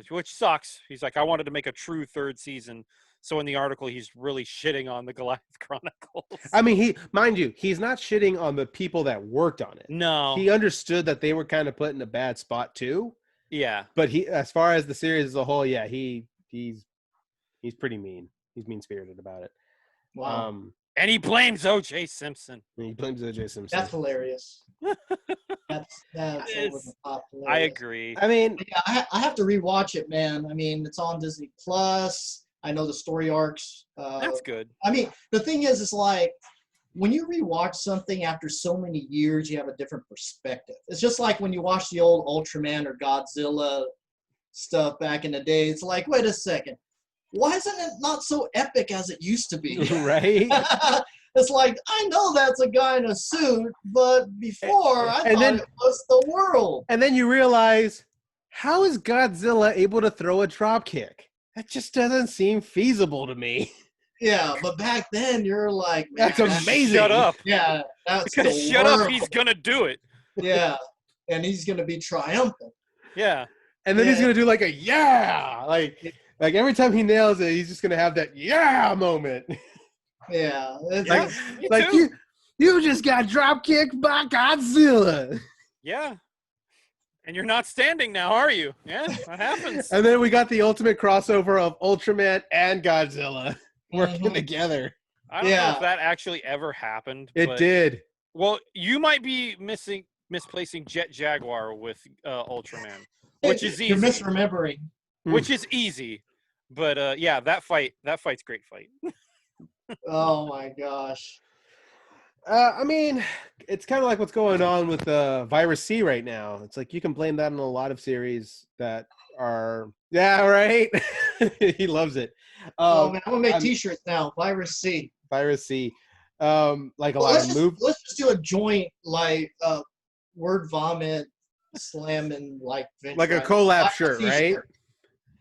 Speaker 1: which sucks. He's like, I wanted to make a true 3rd season. So in the article, he's really shitting on the Goliath Chronicles.
Speaker 2: I mean, mind you, he's not shitting on the people that worked on it.
Speaker 1: No.
Speaker 2: He understood that they were kind of put in a bad spot too.
Speaker 1: Yeah.
Speaker 2: But he, as far as the series as a whole, yeah, he's pretty mean. He's mean-spirited about it.
Speaker 4: Wow.
Speaker 1: And he blames O.J. Simpson.
Speaker 2: He blames O.J. Simpson.
Speaker 4: That's hilarious. That's over the top hilarious.
Speaker 1: I agree.
Speaker 2: I mean,
Speaker 4: yeah, I have to rewatch it, man. I mean, it's on Disney Plus. I know the story arcs.
Speaker 1: That's good.
Speaker 4: I mean, the thing is, it's like when you rewatch something after so many years, you have a different perspective. It's just like when you watch the old Ultraman or Godzilla stuff back in the day. It's like, wait a second. Why isn't it not so epic as it used to be?
Speaker 2: Right?
Speaker 4: It's like, I know that's a guy in a suit, but before I thought it was the world.
Speaker 2: And then you realize, how is Godzilla able to throw a drop kick? That just doesn't seem feasible to me.
Speaker 4: Yeah, but back then you're like, man,
Speaker 2: That's amazing.
Speaker 1: Shut up.
Speaker 4: Yeah, that's
Speaker 1: Because
Speaker 4: the
Speaker 1: shut up,
Speaker 4: world.
Speaker 1: he's gonna do it.
Speaker 4: Yeah, and he's gonna be triumphant.
Speaker 1: Yeah.
Speaker 2: And then he's
Speaker 4: Yeah.
Speaker 2: gonna do like a yeah, like every time he nails it, he's just gonna have that yeah moment.
Speaker 4: Yeah, it's,
Speaker 1: Yeah,
Speaker 4: it's-
Speaker 1: me
Speaker 2: Like
Speaker 1: too.
Speaker 2: you just got drop kicked by Godzilla.
Speaker 1: Yeah. And you're not standing now, are you? Yeah, that happens.
Speaker 2: And then we got the ultimate crossover of Ultraman and Godzilla working
Speaker 4: Mhm.
Speaker 2: together.
Speaker 1: I don't know
Speaker 4: Yeah.
Speaker 1: if that actually ever happened.
Speaker 2: It
Speaker 1: but,
Speaker 2: did.
Speaker 1: Well, you might be misplacing Jet Jaguar with Ultraman, which is
Speaker 4: You're
Speaker 1: easy.
Speaker 4: misremembering.
Speaker 1: Which is easy. But yeah, that fight's a great fight.
Speaker 4: Oh my gosh.
Speaker 2: I mean, it's kind of like what's going on with Virus C right now. It's like you can blame that on a lot of series that are, yeah, right. He loves it.
Speaker 4: Oh man, I'm gonna make
Speaker 2: I'm-
Speaker 4: T-shirts now. Virus C.
Speaker 2: Virus C, like a
Speaker 4: Well,
Speaker 2: lot of movies.
Speaker 4: let's just do a joint like word vomit slam and like
Speaker 2: Like a
Speaker 4: right?
Speaker 2: collab
Speaker 4: Virus
Speaker 2: shirt,
Speaker 4: C
Speaker 2: right?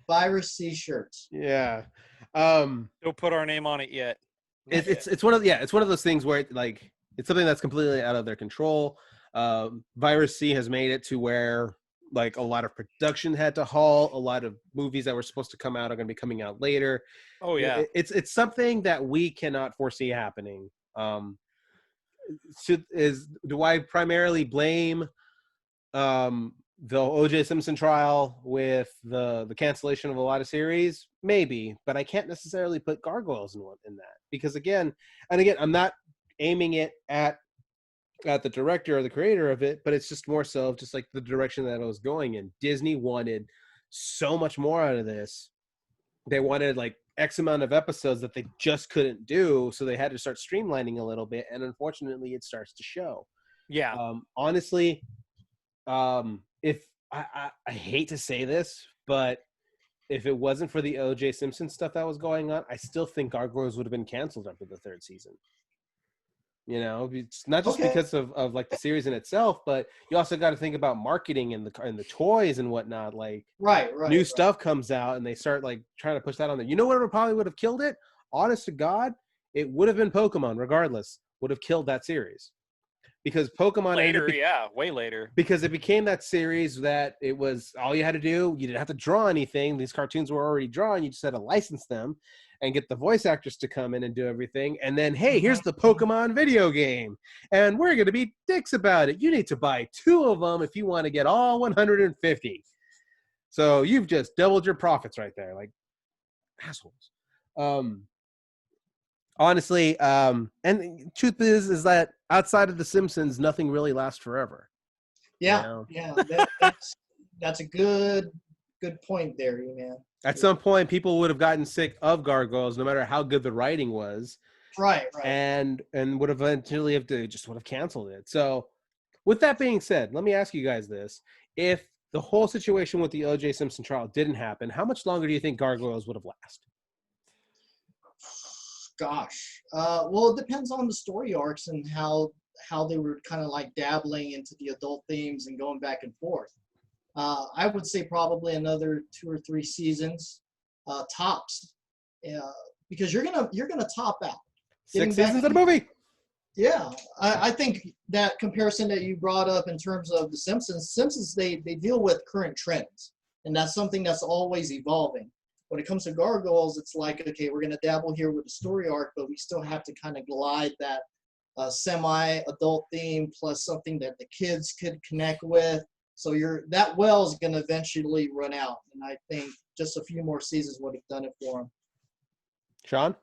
Speaker 4: Virus C shirts.
Speaker 2: Yeah.
Speaker 1: Don't put our name on it yet. Not yet.
Speaker 2: It's one of those things where like it's something that's completely out of their control. Virus C has made it to where like a lot of production had to halt. A lot of movies that were supposed to come out are going to be coming out later.
Speaker 1: Oh yeah.
Speaker 2: It's something that we cannot foresee happening. Do I primarily blame the O.J. Simpson trial with the cancellation of a lot of series? Maybe, but I can't necessarily put Gargoyles in that because again, I'm not aiming it at the director or the creator of it, but it's just more so just like the direction that I was going in. Disney wanted so much more out of this. They wanted like X amount of episodes that they just couldn't do, so they had to start streamlining a little bit, and unfortunately, it starts to show.
Speaker 1: Yeah.
Speaker 2: Honestly, if I hate to say this, but if it wasn't for the O.J. Simpson stuff that was going on, I still think Gargoyles would have been canceled after the third season. You know, it's not just because of like the series in itself, but you also got to think about marketing and the toys and whatnot. Like,
Speaker 4: Right.
Speaker 2: new stuff comes out and they start like trying to push that on there. You know what probably would have killed it? Honest to God, it would have been Pokemon. Regardless, would have killed that series because Pokemon
Speaker 1: Later, yeah, way later.
Speaker 2: because it became that series that it was all you had to do. You didn't have to draw anything. These cartoons were already drawn. You just had to license them and get the voice actors to come in and do everything. And then, hey, here's the Pokemon video game. And we're going to be dicks about it. You need to buy 2 of them if you want to get all 150. So you've just doubled your profits right there. Like, assholes. Honestly, and truth is that outside of The Simpsons, nothing really lasts forever.
Speaker 4: Yeah.
Speaker 2: You know?
Speaker 4: Yeah. That's a good point there, man.
Speaker 2: At some point, people would have gotten sick of Gargoyles, no matter how good the writing was.
Speaker 4: Right.
Speaker 2: And would eventually have canceled it. So, with that being said, let me ask you guys this: if the whole situation with the O.J. Simpson trial didn't happen, how much longer do you think Gargoyles would have lasted?
Speaker 4: Gosh. Well, it depends on the story arcs and how they were kind of like dabbling into the adult themes and going back and forth. I would say probably another 2 or 3 seasons, tops, because you're gonna top out.
Speaker 2: 6 seasons of a movie.
Speaker 4: Yeah, I think that comparison that you brought up in terms of the Simpsons, they deal with current trends, and that's something that's always evolving. When it comes to Gargoyles, it's like, okay, we're gonna dabble here with the story arc, but we still have to kind of glide that semi-adult theme plus something that the kids could connect with. So that well's going to eventually run out, and I think just a few more seasons would have done it for him.
Speaker 2: Shawn?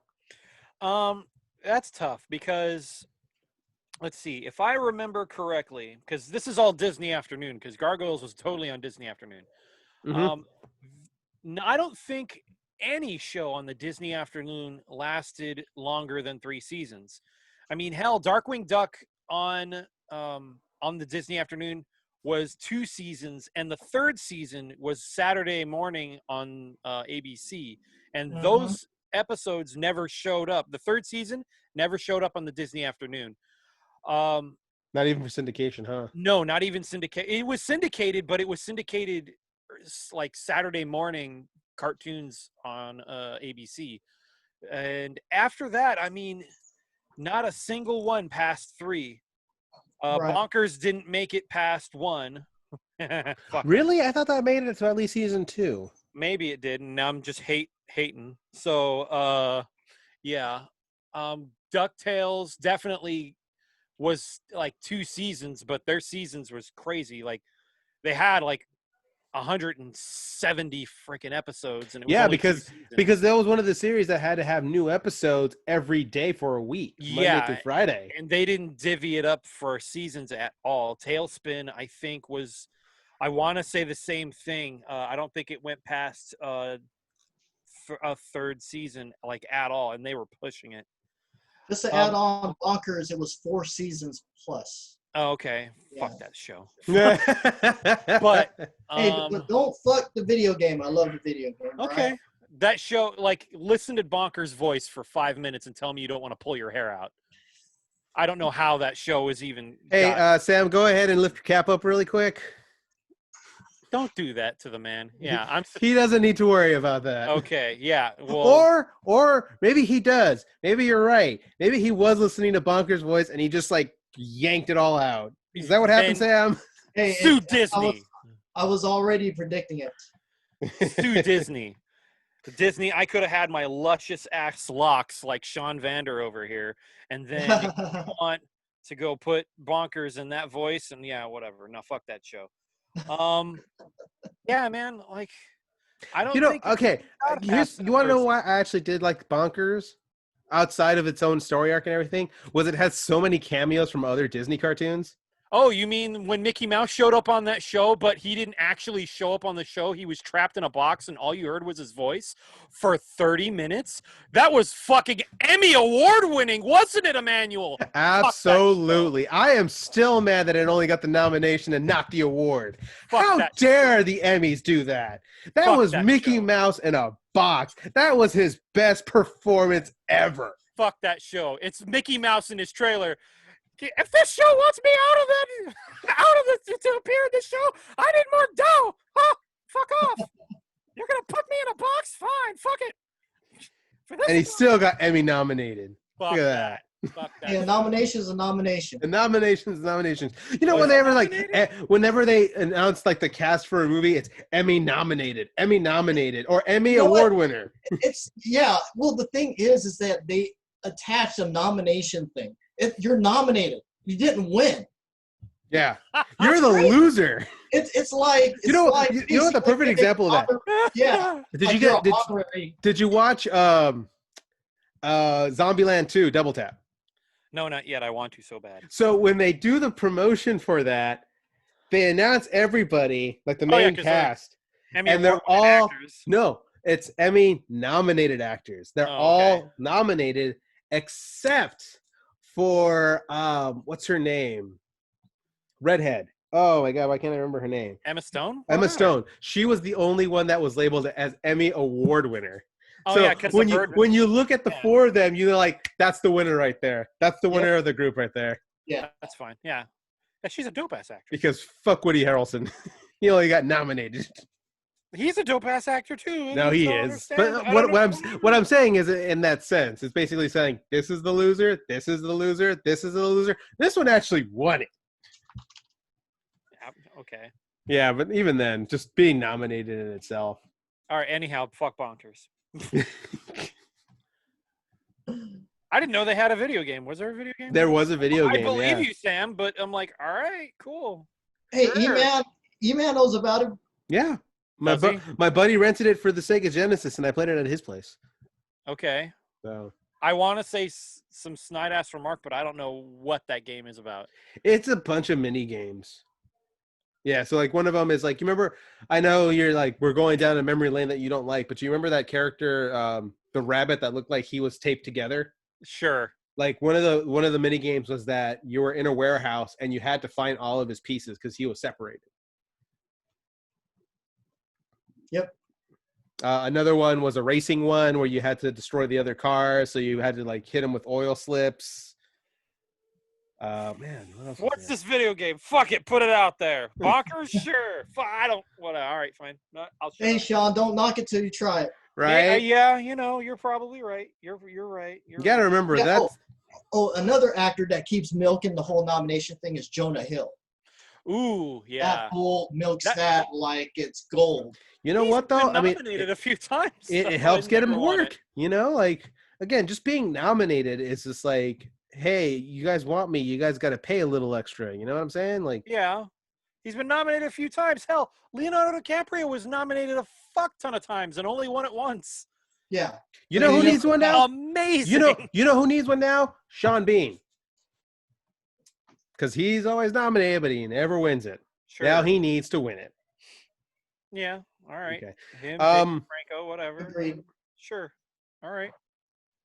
Speaker 1: That's tough because let's see if I remember correctly, because this is all Disney Afternoon, because Gargoyles was totally on Disney Afternoon.
Speaker 2: Mm-hmm.
Speaker 1: I don't think any show on the Disney Afternoon lasted longer than 3 seasons. I mean, hell, Darkwing Duck on the Disney Afternoon was 2 seasons, and the 3rd season was Saturday morning on ABC, and those episodes never showed up. The 3rd season never showed up on the Disney Afternoon.
Speaker 2: Not even for syndication, huh?
Speaker 1: No, not even syndicated. It was syndicated, but it was syndicated like Saturday morning cartoons on ABC. And after that, I mean, not a single one past 3.
Speaker 4: Right.
Speaker 1: Bonkers didn't make it past 1. Fuck.
Speaker 2: Really? I thought that made it to at least season 2.
Speaker 1: Maybe it did, and now I'm just hating. So, yeah. DuckTales definitely was like 2 seasons, but their seasons was crazy. Like they had like 170 freaking episodes, and it was
Speaker 2: Yeah,
Speaker 1: only 2
Speaker 2: because
Speaker 1: seasons.
Speaker 2: that was one of the series that had to have new episodes every day for a week, Monday through Friday.
Speaker 1: And they didn't divvy it up for seasons at all. Tailspin, I think, was, I want to say the same thing. I don't think it went past a 3rd season like at all, and they were pushing it.
Speaker 4: Just to add on Bonkers, it was 4 seasons plus.
Speaker 1: Oh, okay.
Speaker 4: Yeah.
Speaker 1: Fuck that show.
Speaker 2: But
Speaker 4: Hey, but don't fuck the video game. I love the video game.
Speaker 1: Okay.
Speaker 4: Right?
Speaker 1: That show, like, listen to Bonker's voice for 5 minutes and tell me you don't want to pull your hair out. I don't know how that show is even.
Speaker 2: hey, Sam, go ahead and lift your cap up really quick.
Speaker 1: Don't do that to the man. Yeah,
Speaker 2: He doesn't need to worry about that.
Speaker 1: Okay, yeah. Well,
Speaker 2: or maybe he does. Maybe you're right. Maybe he was listening to Bonker's voice and he just like yanked it all out. Is that what happened, Sam?
Speaker 4: Hey,
Speaker 1: sue Disney.
Speaker 4: I was already predicting it.
Speaker 1: Sue Disney. Disney, I could have had my luscious ass locks like Shawn Vander over here, and then if you want to go put Bonkers in that voice, and yeah, whatever. No, fuck that show. Yeah, man. Like, I don't. think
Speaker 2: okay. You want to know why I actually did like Bonkers, outside of its own story arc and everything? Was it had so many cameos from other Disney cartoons.
Speaker 1: Oh, you mean when Mickey Mouse showed up on that show, but he didn't actually show up on the show? He was trapped in a box, and all you heard was his voice for 30 minutes? That was fucking Emmy award-winning, wasn't it, Emmanuel?
Speaker 2: Absolutely. I am still mad that it only got the nomination and not the award. How dare the Emmys do that? That was Mickey Mouse in a box. That was his best performance ever.
Speaker 1: Fuck that show. It's Mickey Mouse in his trailer. If this show wants me to appear in this show, I need more dough. Oh, fuck off. You're going to put me in a box? Fine. Fuck it.
Speaker 2: And he still got Emmy nominated.
Speaker 1: Fuck
Speaker 2: Look at
Speaker 1: that. Fuck that.
Speaker 4: Yeah, nomination's a nomination.
Speaker 2: And nominations. You know, whenever they announce like the cast for a movie, it's Emmy nominated, or Emmy award winner.
Speaker 4: Well, the thing is that they attach a nomination thing. If you're nominated, you didn't win.
Speaker 2: Yeah, you're the loser.
Speaker 4: It's like
Speaker 2: you know what the perfect example of that.
Speaker 4: Yeah.
Speaker 2: Did you watch Zombieland 2 Double Tap?
Speaker 1: No, not yet. I want to so bad.
Speaker 2: So when they do the promotion for that, they announce everybody, like the main cast, and they're all actors. No, it's Emmy nominated actors. They're all nominated except for what's her name? Redhead. Oh my god, why can't I remember her name?
Speaker 1: Emma Stone?
Speaker 2: Emma Stone. She was the only one that was labeled as Emmy award winner.
Speaker 1: Oh,
Speaker 2: so
Speaker 1: yeah,
Speaker 2: when you look at the four of them, you're like, that's the winner right there. That's the winner of the group right there.
Speaker 4: Yeah,
Speaker 1: that's fine. Yeah, she's a dope ass actress.
Speaker 2: Because fuck Woody Harrelson, he only got nominated.
Speaker 1: He's a dope ass actor too.
Speaker 2: No, he is. But what I'm saying is, in that sense, it's basically saying this is the loser, this is the loser, this is the loser. This one actually won it.
Speaker 1: Okay.
Speaker 2: Yeah, but even then, just being nominated in itself.
Speaker 1: All right. Anyhow, fuck Bonkers. I didn't know they had a video game. Was there a video game?
Speaker 2: There was a video game.
Speaker 1: I believe you, Sam, but I'm like, all right, cool.
Speaker 4: Hey, E-Man knows about it.
Speaker 2: Yeah. My buddy rented it for the Sega Genesis, and I played it at his place.
Speaker 1: Okay.
Speaker 2: So
Speaker 1: I want to say some snide-ass remark, but I don't know what that game is about.
Speaker 2: It's a bunch of mini games. Yeah, so like one of them is like, you remember, I know you're like, we're going down a memory lane that you don't like, but you remember that character, the rabbit that looked like he was taped together?
Speaker 1: Sure.
Speaker 2: Like one of the mini games was that you were in a warehouse and you had to find all of his pieces because he was separated.
Speaker 4: Yep.
Speaker 2: Another one was a racing one where you had to destroy the other cars, so you had to like hit them with oil slips. Man,
Speaker 1: what's this video game? Fuck it, put it out there. Bonkers, sure. I don't. Whatever. All right, fine. I'll.
Speaker 4: Hey, Sean, don't knock it till you try it.
Speaker 2: right?
Speaker 1: Yeah, you're probably right. You're right.
Speaker 2: You got to remember
Speaker 4: Yeah,
Speaker 2: that's
Speaker 4: another actor that keeps milking the whole nomination thing is Jonah Hill.
Speaker 1: Ooh,
Speaker 4: That
Speaker 1: yeah.
Speaker 4: fool milks
Speaker 1: That-
Speaker 4: that like it's gold.
Speaker 2: you know
Speaker 1: He's
Speaker 2: what though?
Speaker 1: been
Speaker 2: I mean,
Speaker 1: nominated a few times.
Speaker 2: it
Speaker 1: though,
Speaker 2: helps
Speaker 1: and
Speaker 2: get him
Speaker 1: never won
Speaker 2: work.
Speaker 1: it.
Speaker 2: Like again, just being nominated is just like, hey, you guys want me? You guys got to pay a little extra. You know what I'm saying? Like,
Speaker 1: Yeah. He's been nominated a few times. Hell, Leonardo DiCaprio was nominated a fuck ton of times and only won it once.
Speaker 4: Yeah.
Speaker 2: you
Speaker 4: But
Speaker 2: know
Speaker 4: he
Speaker 2: who
Speaker 4: never
Speaker 2: needs one now?
Speaker 1: Amazing.
Speaker 2: You know who needs one now? Sean Bean, because he's always nominated, but he never wins it.
Speaker 1: Sure.
Speaker 2: Now he needs to win it.
Speaker 1: Yeah. All right.
Speaker 2: Okay.
Speaker 1: Him, Dave Franco, whatever.
Speaker 4: Agreed.
Speaker 1: Sure. All right.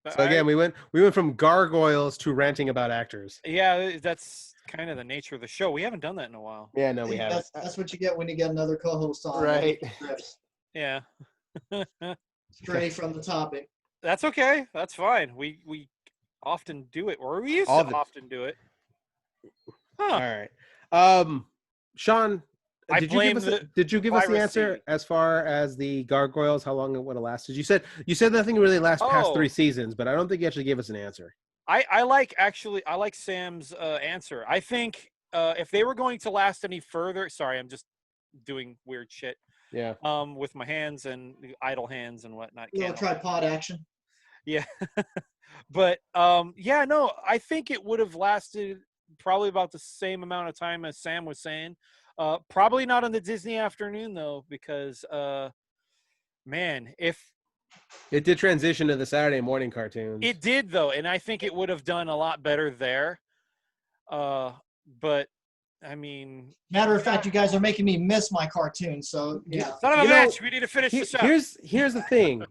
Speaker 1: But
Speaker 2: So again, we went from gargoyles to ranting about actors.
Speaker 1: yeah, that's kind of the nature of the show. We haven't done that in a while.
Speaker 2: Yeah, no, we haven't.
Speaker 4: That's what you get when you get another co-host on.
Speaker 2: Right.
Speaker 1: Yeah.
Speaker 4: Stray from the topic.
Speaker 1: That's okay. That's fine. We often do it, or we used
Speaker 2: All
Speaker 1: to
Speaker 2: the-
Speaker 1: often do it.
Speaker 2: All
Speaker 1: Huh.
Speaker 2: right. Sean,
Speaker 1: I
Speaker 2: did you
Speaker 1: blame
Speaker 2: give us
Speaker 1: the
Speaker 2: did you give us the answer
Speaker 1: piracy.
Speaker 2: as far as the gargoyles, how long it would have lasted? You said nothing really lasts past
Speaker 1: Oh.
Speaker 2: 3 seasons, but I don't think you actually gave us an answer.
Speaker 1: I like Sam's answer. I think if they were going to last any further, sorry, I'm just doing weird shit
Speaker 2: Yeah.
Speaker 1: with my hands and idle hands and whatnot.
Speaker 4: Little tripod action.
Speaker 1: Yeah. But yeah, no, I think it would have lasted probably about the same amount of time as Sam was saying. Probably not on the Disney afternoon though, because man, if
Speaker 2: It did transition to the Saturday morning cartoons.
Speaker 1: it did though, and I think it would have done a lot better there. But I mean,
Speaker 4: Matter of fact, you guys are making me miss my cartoon. So yeah.
Speaker 1: son of a
Speaker 2: You know,
Speaker 1: bitch, we need to finish this up.
Speaker 2: Here's the thing.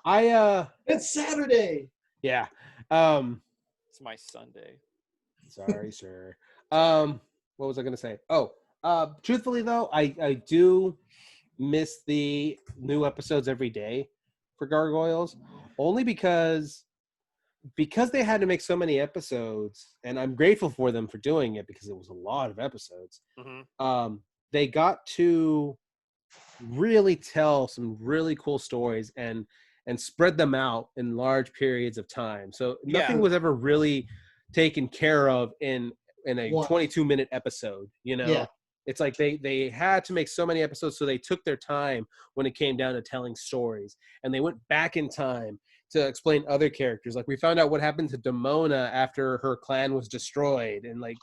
Speaker 4: It's Saturday.
Speaker 2: Yeah.
Speaker 1: It's my Sunday.
Speaker 2: Sorry, sir. What was I gonna say? Oh, truthfully though, I do miss the new episodes every day for Gargoyles, only because they had to make so many episodes, and I'm grateful for them for doing it because it was a lot of episodes.
Speaker 1: Mm-hmm.
Speaker 2: They got to really tell some really cool stories and spread them out in large periods of time. So nothing was ever really taken care of in a 22-minute episode, you know?
Speaker 4: Yeah.
Speaker 2: It's like they had to make so many episodes, so they took their time when it came down to telling stories, and they went back in time to explain other characters. Like we found out what happened to Demona after her clan was destroyed, and like,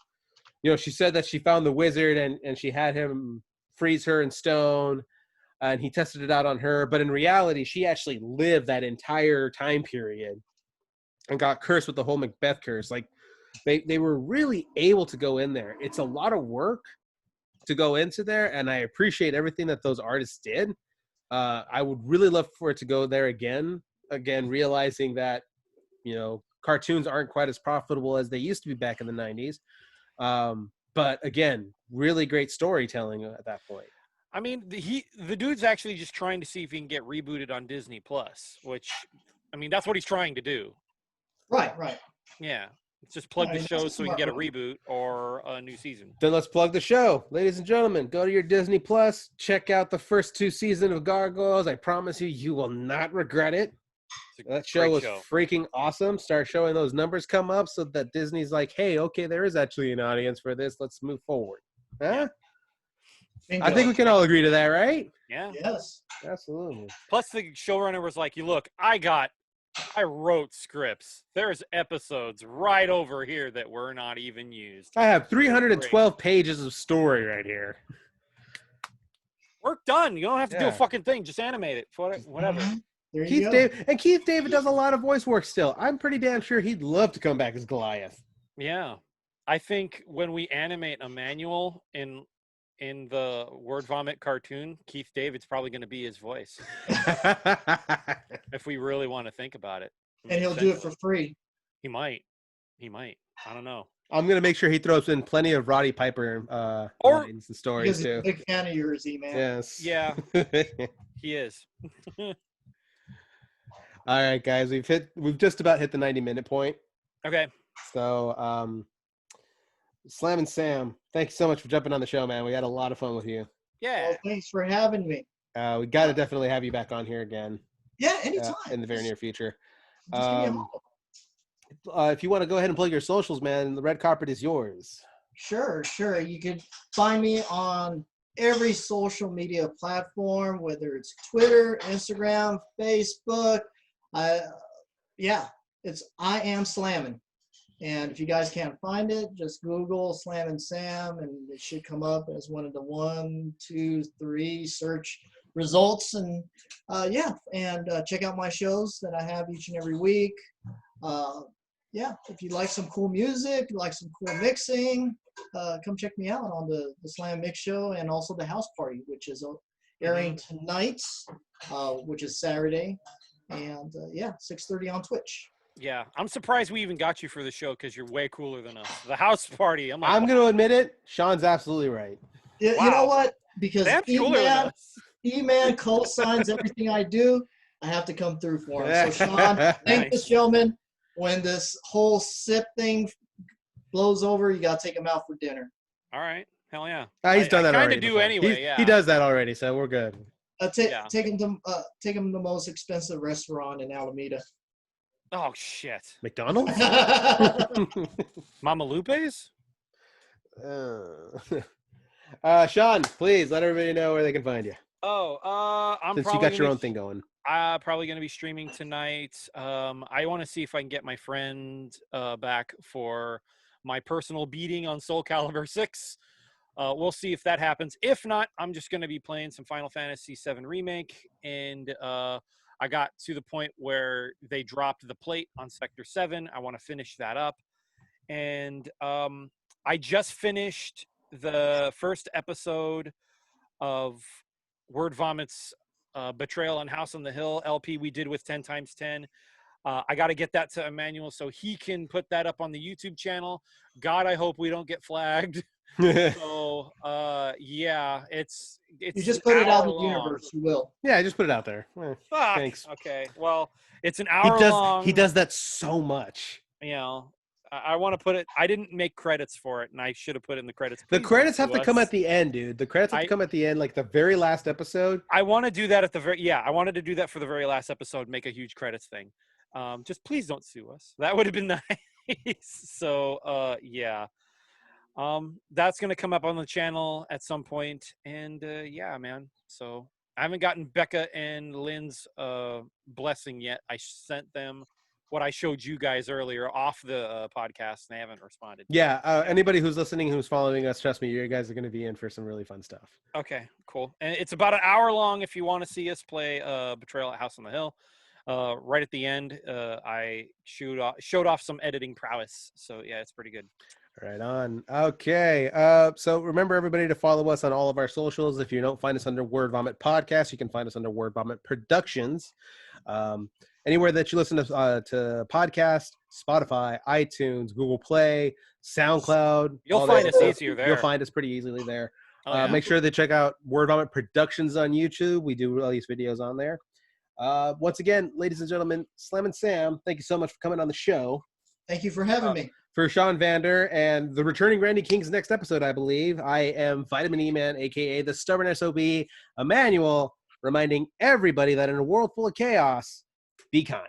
Speaker 2: you know, she said that she found the wizard and she had him freeze her in stone, and he tested it out on her, but in reality she actually lived that entire time period and got cursed with the whole Macbeth curse. Like they were really able to go in there. It's a lot of work to go into there, and I appreciate everything that those artists did. I would really love for it to go there again, realizing that, you know, cartoons aren't quite as profitable as they used to be back in the 90s. But again, really great storytelling at that point.
Speaker 1: I mean, the dude's actually just trying to see if he can get rebooted on Disney Plus, which, I mean, that's what he's trying to do.
Speaker 4: Right.
Speaker 1: Yeah. It's just plug the
Speaker 4: That's
Speaker 1: show
Speaker 4: a
Speaker 1: so we can
Speaker 4: smart
Speaker 1: get a
Speaker 4: move.
Speaker 1: reboot or a new season.
Speaker 2: Then let's plug the show. Ladies and gentlemen, go to your Disney Plus, check out the first 2 seasons of Gargoyles. I promise you will not regret it.
Speaker 1: It's a
Speaker 2: That show
Speaker 1: great
Speaker 2: was freaking awesome. Start showing those numbers come up so that Disney's like, hey, okay, there is actually an audience for this. Let's move forward. Huh?
Speaker 4: Bingo.
Speaker 2: I think we can all agree to that, right?
Speaker 1: Yeah.
Speaker 4: Yes.
Speaker 2: Absolutely.
Speaker 1: Plus, the showrunner was like, look, I wrote scripts. There's episodes right over here that were not even used.
Speaker 2: I have 312 pages of story right here.
Speaker 1: Work done. You don't have to do
Speaker 2: Yeah.
Speaker 1: a fucking thing. Just animate it. Whatever.
Speaker 4: Mhm. There you go.
Speaker 2: Keith David does a lot of voice work still. I'm pretty damn sure he'd love to come back as Goliath.
Speaker 1: Yeah. I think when we animate Emmanuel in the Word Vomit cartoon, Keith David's probably going to be his voice if we really want to think about it.
Speaker 4: And he'll do it for free.
Speaker 1: He might. I don't know.
Speaker 2: I'm gonna make sure he throws in plenty of Roddy Piper
Speaker 1: Or-
Speaker 2: lines and stories
Speaker 4: Because he's a
Speaker 2: too.
Speaker 4: big fan of yours, E-Man.
Speaker 2: Yes.
Speaker 1: Yeah. He is.
Speaker 2: All right, guys, we've just about hit the 90-minute point.
Speaker 1: Okay.
Speaker 2: So, Slammin Sam, thank you so much for jumping on the show, man. We had a lot of fun with you.
Speaker 1: Yeah.
Speaker 4: Well, thanks for having me.
Speaker 2: We got to definitely have you back on here again.
Speaker 4: Yeah, anytime.
Speaker 2: In the very near future.
Speaker 4: Just give me a call.
Speaker 2: If you want to go ahead and plug your socials, man, the red carpet is yours.
Speaker 4: Sure. You can find me on every social media platform, whether it's Twitter, Instagram, Facebook. It's I Am Slammin'. And if you guys can't find it, just Google Slammin Sam, and it should come up as one of the 1, 2, 3 search results. And check out my shows that I have each and every week. If you like some cool music, you like some cool mixing, come check me out on the Slam Mix Show, and also the House Party, which is airing tonight, which is Saturday, and 6:30 on Twitch.
Speaker 1: Yeah, I'm surprised we even got you for the show because you're way cooler than us. The House Party. I'm
Speaker 2: going to admit it. Sean's absolutely right.
Speaker 4: Yeah, wow. You know what? Because E-Man co-signs everything I do. I have to come through for him. So, Sean, thank this gentleman. When this whole sip thing blows over, you got to take him out for dinner.
Speaker 1: All right. Hell yeah.
Speaker 2: He's done that already.
Speaker 1: Kind of do anyway,
Speaker 2: He does that already, so we're good.
Speaker 4: Take him to the most expensive restaurant in Alameda.
Speaker 1: Oh, shit.
Speaker 2: McDonald's?
Speaker 1: Mama Lupe's?
Speaker 2: Sean, please let everybody know where they can find you.
Speaker 1: Since
Speaker 2: you got your own thing going.
Speaker 1: Probably going to be streaming tonight. I want to see if I can get my friend back for my personal beating on Soul Calibur 6. We'll see if that happens. If not, I'm just going to be playing some Final Fantasy VII Remake, and I got to the point where they dropped the plate on Sector 7. I want to finish that up. And I just finished the first episode of Word Vomit's Betrayal on House on the Hill LP we did with 10 times 10. I got to get that to Emmanuel so he can put that up on the YouTube channel. God, I hope we don't get flagged. So it's
Speaker 4: you just put it out in the universe. You will.
Speaker 2: Yeah, just put it out there. Thanks.
Speaker 1: Okay. Well, it's an hour long.
Speaker 2: He does that so much.
Speaker 1: You know, I want to put it. I didn't make credits for it, and I should have put it in the credits.
Speaker 2: The credits have to come at the end, dude. The credits have to come at the end, like the very last episode.
Speaker 1: I want to do that at the very. Yeah, I wanted to do that for the very last episode. Make a huge credits thing. Just please don't sue us. That would have been nice. So that's gonna come up on the channel at some point, and man. So I haven't gotten Becca and Lynn's blessing yet. I sent them what I showed you guys earlier off the podcast, and they haven't responded.
Speaker 2: Yeah, anybody who's listening, who's following us, trust me, you guys are going to be in for some really fun stuff.
Speaker 1: Okay, cool. And it's about an hour long if you want to see us play Betrayal at House on the Hill. Right at the end, I showed off some editing prowess. So, yeah, it's pretty good.
Speaker 2: Right on. Okay. So remember, everybody, to follow us on all of our socials. If you don't find us under Word Vomit Podcast, you can find us under Word Vomit Productions. Anywhere that you listen to podcast, Spotify, iTunes, Google Play, SoundCloud.
Speaker 1: You'll find us easier there.
Speaker 2: You'll find us pretty easily there. Make sure to check out Word Vomit Productions on YouTube. We do release videos on there. Once again, ladies and gentlemen, Slammin Sam, thank you so much for coming on the show.
Speaker 4: Thank you for having me.
Speaker 2: For Shawn Vander and the returning Randy King's next episode, I believe, I am Vitamin E-Man, a.k.a. the Stubborn SOB, Emmanuel, reminding everybody that in a world full of chaos, be kind.